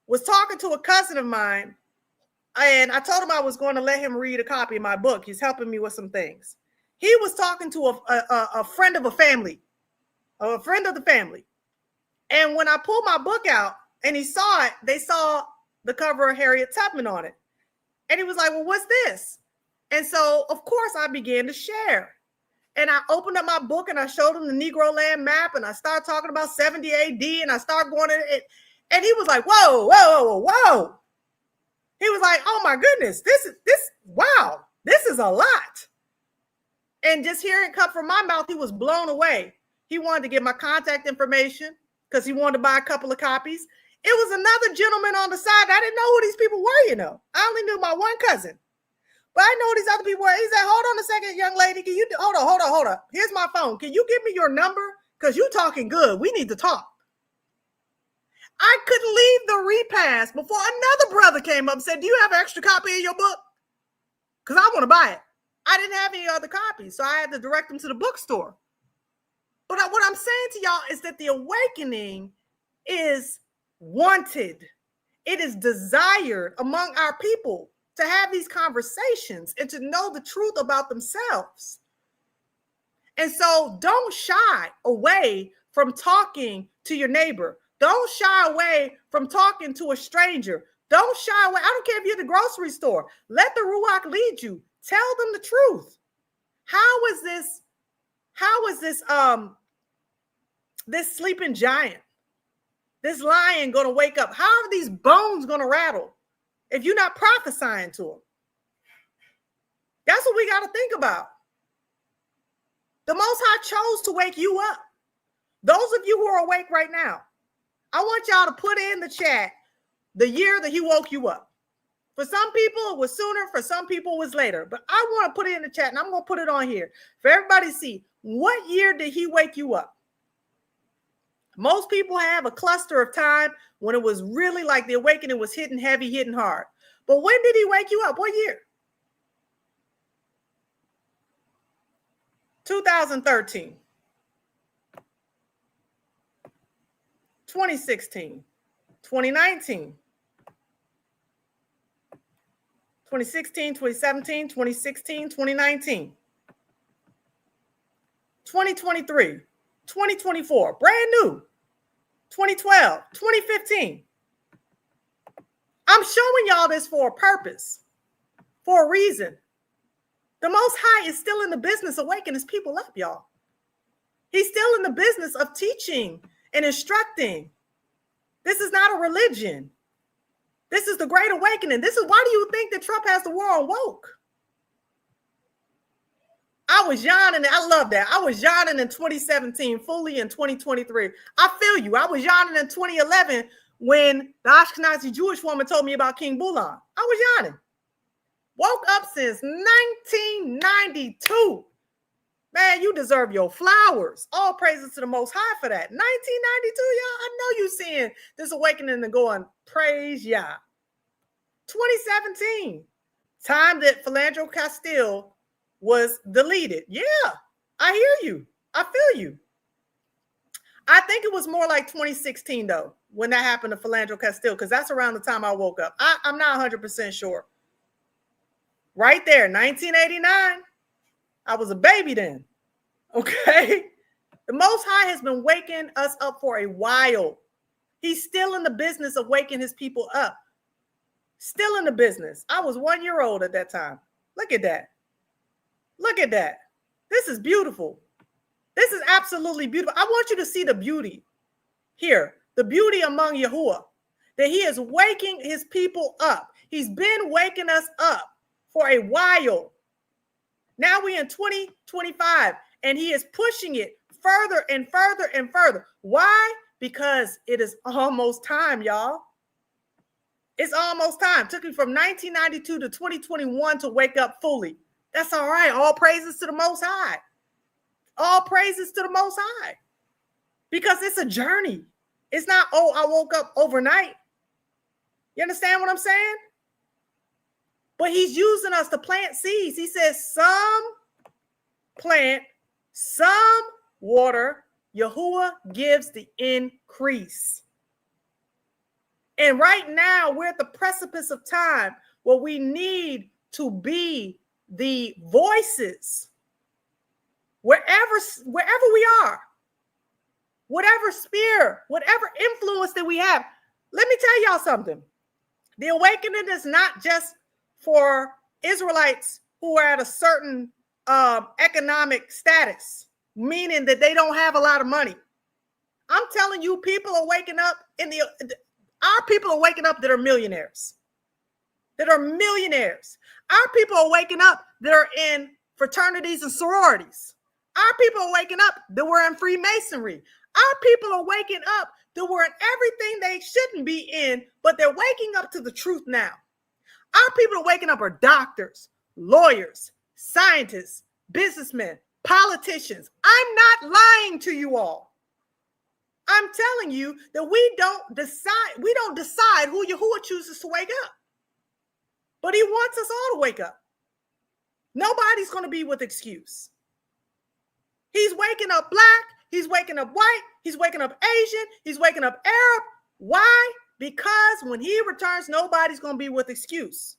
Was talking to a cousin of mine, and I told him I was going to let him read a copy of my book. He's helping me with some things. He was talking to a friend of a family, a friend of the family. And when I pulled my book out and he saw it, they saw the cover of Harriet Tubman on it. And he was like, well, what's this? And so, of course, I began to share. And I opened up my book and I showed him the Negro land map, and I started talking about 70 AD, and I started going to it. And he was like, whoa, whoa, whoa, whoa. He was like, oh my goodness, wow, this is a lot. And just hearing it come from my mouth, he was blown away. He wanted to get my contact information because he wanted to buy a couple of copies. It was another gentleman on the side. I didn't know who these people were, I only knew my one cousin. But I know who these other people were. He said, hold on a second, young lady. Can you hold on. Here's my phone. Can you give me your number? Because you're talking good. We need to talk. I couldn't leave the repast before another brother came up and said, do you have an extra copy of your book? Because I want to buy it. I didn't have any other copies, so I had to direct them to the bookstore. But what I'm saying to y'all is that the awakening is wanted. It is desired among our people to have these conversations and to know the truth about themselves. And so don't shy away from talking to your neighbor. Don't shy away from talking to a stranger. Don't shy away. I don't care if you're at the grocery store. Let the Ruach lead you. Tell them the truth. How is this sleeping giant, this lion going to wake up? How are these bones going to rattle if you're not prophesying to them? That's what we got to think about. The Most High chose to wake you up. Those of you who are awake right now, I want y'all to put in the chat the year that he woke you up. For some people, it was sooner. For some people, it was later. But I want to put it in the chat, and I'm going to put it on here for everybody to see. What year did he wake you up? Most people have a cluster of time when it was really like the awakening was hitting heavy, hitting hard. But when did he wake you up? What year? 2013. 2016. 2019. 2016, 2017, 2016, 2019, 2023, 2024, brand new, 2012, 2015. I'm showing y'all this for a purpose, for a reason. The Most High is still in the business of waking his people up, y'all. He's still in the business of teaching and instructing. This is not a religion. This is the Great Awakening. This is why do you think that Trump has the war on woke? I was yawning. I love that. I was yawning in 2017, fully in 2023. I feel you. I was yawning in 2011 when the Ashkenazi Jewish woman told me about King Bulan. I was yawning. Woke up since 1992. Man, you deserve your flowers. All praises to the Most High for that. 1992, y'all. I know you seeing this awakening and going, praise Yah. 2017, time that Philando Castile was deleted. Yeah, I hear you. I feel you. I think it was more like 2016, though, when that happened to Philando Castile, because that's around the time I woke up. I'm not 100% sure. Right there, 1989. I was a baby then. Okay. The Most High has been waking us up for a while. He's still in the business of waking his people up. Still in the business. I was 1 year old at that time. Look at that. Look at that. This is beautiful. This is absolutely beautiful. I want you to see the beauty here. The beauty among Yahuwah. That he is waking his people up. He's been waking us up for a while. Now we're in 2025 and he is pushing it further and further and further. Why? Because it is almost time, y'all. It's almost time. It took me from 1992 to 2021 to wake up fully. That's all right. All praises to the Most High. All praises to the Most High. Because it's a journey. It's not, oh, I woke up overnight. You understand what I'm saying? But he's using us to plant seeds. He says some plant, some water. Yahuwah gives the increase. And right now, we're at the precipice of time where we need to be the voices. Wherever we are, whatever sphere, whatever influence that we have. Let me tell y'all something. The awakening is not just for Israelites who are at a certain economic status, meaning that they don't have a lot of money. I'm telling you, people are waking up our people are waking up that are millionaires. Our people are waking up that are in fraternities and sororities. Our people are waking up that were in Freemasonry. Our people are waking up that were in everything they shouldn't be in, but they're waking up to the truth now. Our people are waking up are doctors, lawyers, scientists, businessmen, politicians. I'm not lying to you all. I'm telling you that we don't decide who Yahuwah chooses to wake up. But he wants us all to wake up. Nobody's going to be with excuse. He's waking up black, he's waking up white, he's waking up Asian, he's waking up Arab. Why? Because when he returns, nobody's going to be with excuse.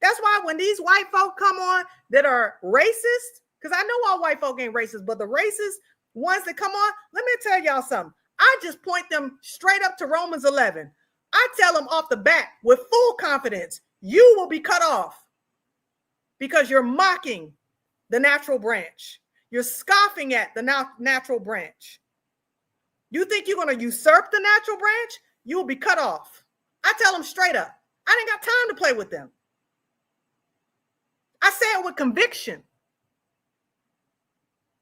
That's why when these white folk come on that are racist, because I know all white folk ain't racist, but the racist ones that come on, let me tell y'all something. I just point them straight up to Romans 11. I tell them off the bat with full confidence, you will be cut off because you're mocking the natural branch. You're scoffing at the natural branch. You think you're going to usurp the natural branch? You will be cut off. I tell them straight up. I ain't got time to play with them. I say it with conviction.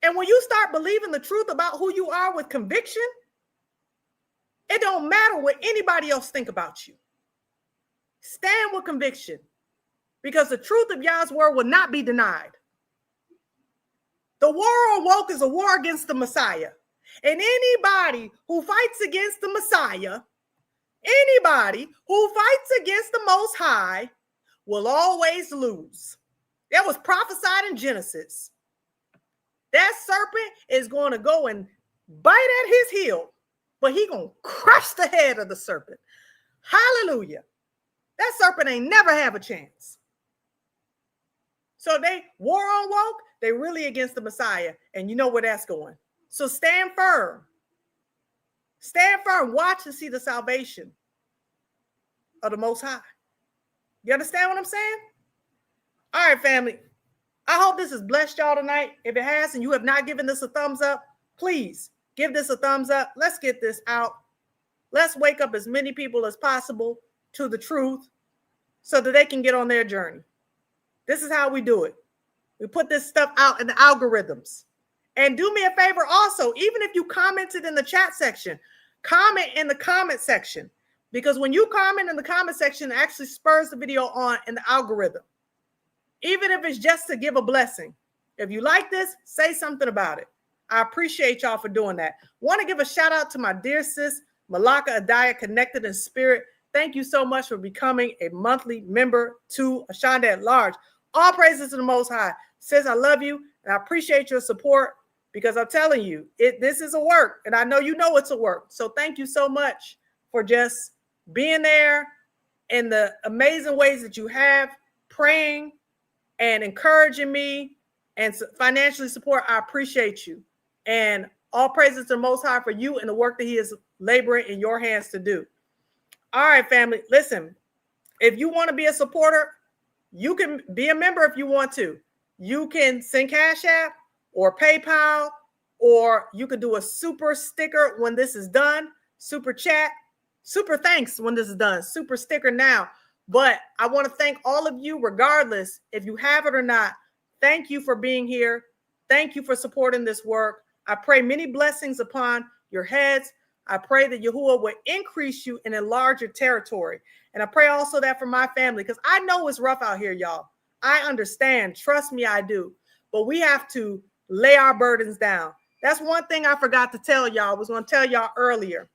And when you start believing the truth about who you are with conviction, it don't matter what anybody else think about you. Stand with conviction because the truth of Yah's word will not be denied. The war on woke is a war against the Messiah. And anybody who fights against the Messiah, anybody who fights against the Most High will always lose. That was prophesied in Genesis. That serpent is going to go and bite at his heel, but he going to crush the head of the serpent. Hallelujah. That serpent ain't never have a chance. So they war on woke, they really against the Messiah. And you know where that's going. So stand firm. Stand firm. Watch and see the salvation of the Most High. You understand what I'm saying? All right, family. I hope this has blessed y'all tonight. If it has and you have not given this a thumbs up, please give this a thumbs up. Let's get this out. Let's wake up as many people as possible to the truth so that they can get on their journey. This is how we do it. We put this stuff out in the algorithms. And do me a favor also, even if you commented in the chat section, comment in the comment section. Because when you comment in the comment section, it actually spurs the video on in the algorithm. Even if it's just to give a blessing. If you like this, say something about it. I appreciate y'all for doing that. Want to give a shout out to my dear sis, Malaka Adaya, Connected in Spirit. Thank you so much for becoming a monthly member to Ashonda at Large. All praises to the Most High. Sis, I love you, and I appreciate your support because I'm telling you, this is a work, and I know you know it's a work. So thank you so much for just being there in the amazing ways that you have, praying and encouraging me and financially support. I appreciate you. And all praises to the Most High for you and the work that he is laboring in your hands to do. All right, family. Listen, if you want to be a supporter, you can be a member if you want to. You can send Cash App or PayPal, or you can do a super sticker when this is done, super chat, super thanks when this is done, super sticker now. But I want to thank all of you, regardless if you have it or not. Thank you for being here. Thank you for supporting this work. I pray many blessings upon your heads. I pray that Yahuwah will increase you and enlarge your territory. And I pray also that for my family, because I know it's rough out here, y'all. I understand. Trust me, I do. But we have to lay our burdens down. That's one thing I forgot to tell y'all. I was going to tell y'all earlier.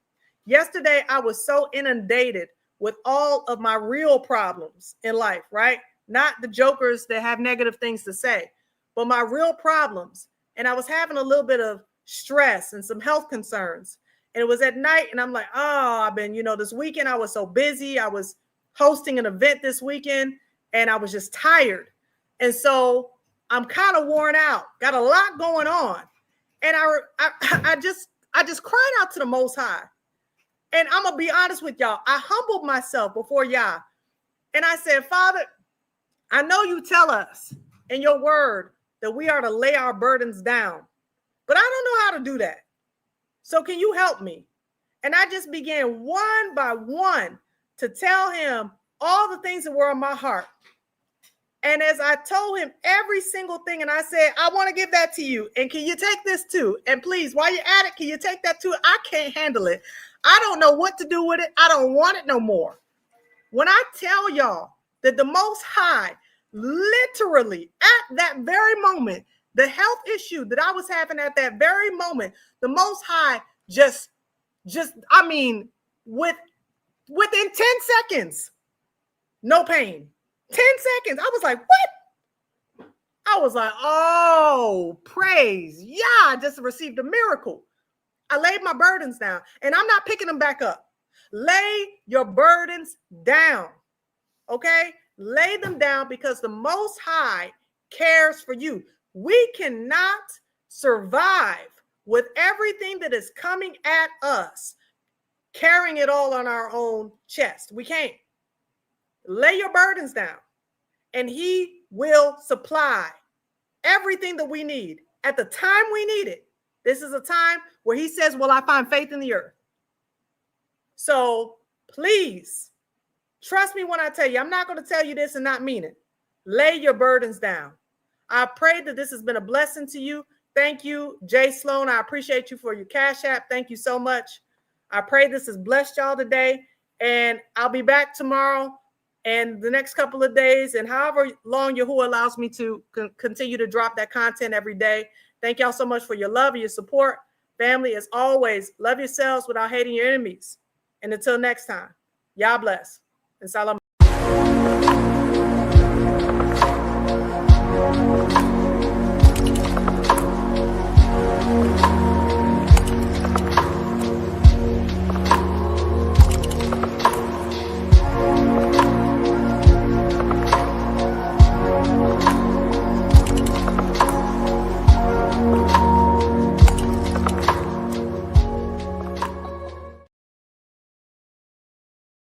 Yesterday, I was so inundated with all of my real problems in life, right? Not the jokers that have negative things to say, but my real problems. And I was having a little bit of stress and some health concerns. And it was at night, and I'm like, oh, I've been, this weekend I was so busy. I was hosting an event this weekend, and I was just tired. And so I'm kind of worn out, got a lot going on. And I just cried out to the Most High. And I'm going to be honest with y'all. I humbled myself before y'all. And I said, Father, I know you tell us in your word that we are to lay our burdens down, but I don't know how to do that. So can you help me? And I just began one by one to tell him all the things that were on my heart. And as I told him every single thing, and I said, I want to give that to you. And can you take this too? And please, while you're at it, can you take that too? I can't handle it. I don't know what to do with it. I don't want it no more. When I tell y'all that the Most High, literally at that very moment, the health issue that I was having at that very moment, the Most High within 10 seconds, no pain. 10 seconds. I was like, what? I was like, oh, praise. Yeah, I just received a miracle. I laid my burdens down, and I'm not picking them back up. Lay your burdens down, okay? Lay them down because the Most High cares for you. We cannot survive with everything that is coming at us, carrying it all on our own chest. We can't. Lay your burdens down, and he will supply everything that we need at the time we need it. This is a time where he says, will I find faith in the earth? So please trust me when I tell you, I'm not going to tell you this and not mean it. Lay your burdens down. I pray that this has been a blessing to you. Thank you, Jay Sloan. I appreciate you for your Cash App. Thank you so much. I pray this has blessed y'all today, and I'll be back tomorrow and the next couple of days, and however long Yahuwah allows me to continue to drop that content every day. Thank y'all so much for your love and your support. Family, as always, love yourselves without hating your enemies. And until next time, y'all bless. And salam.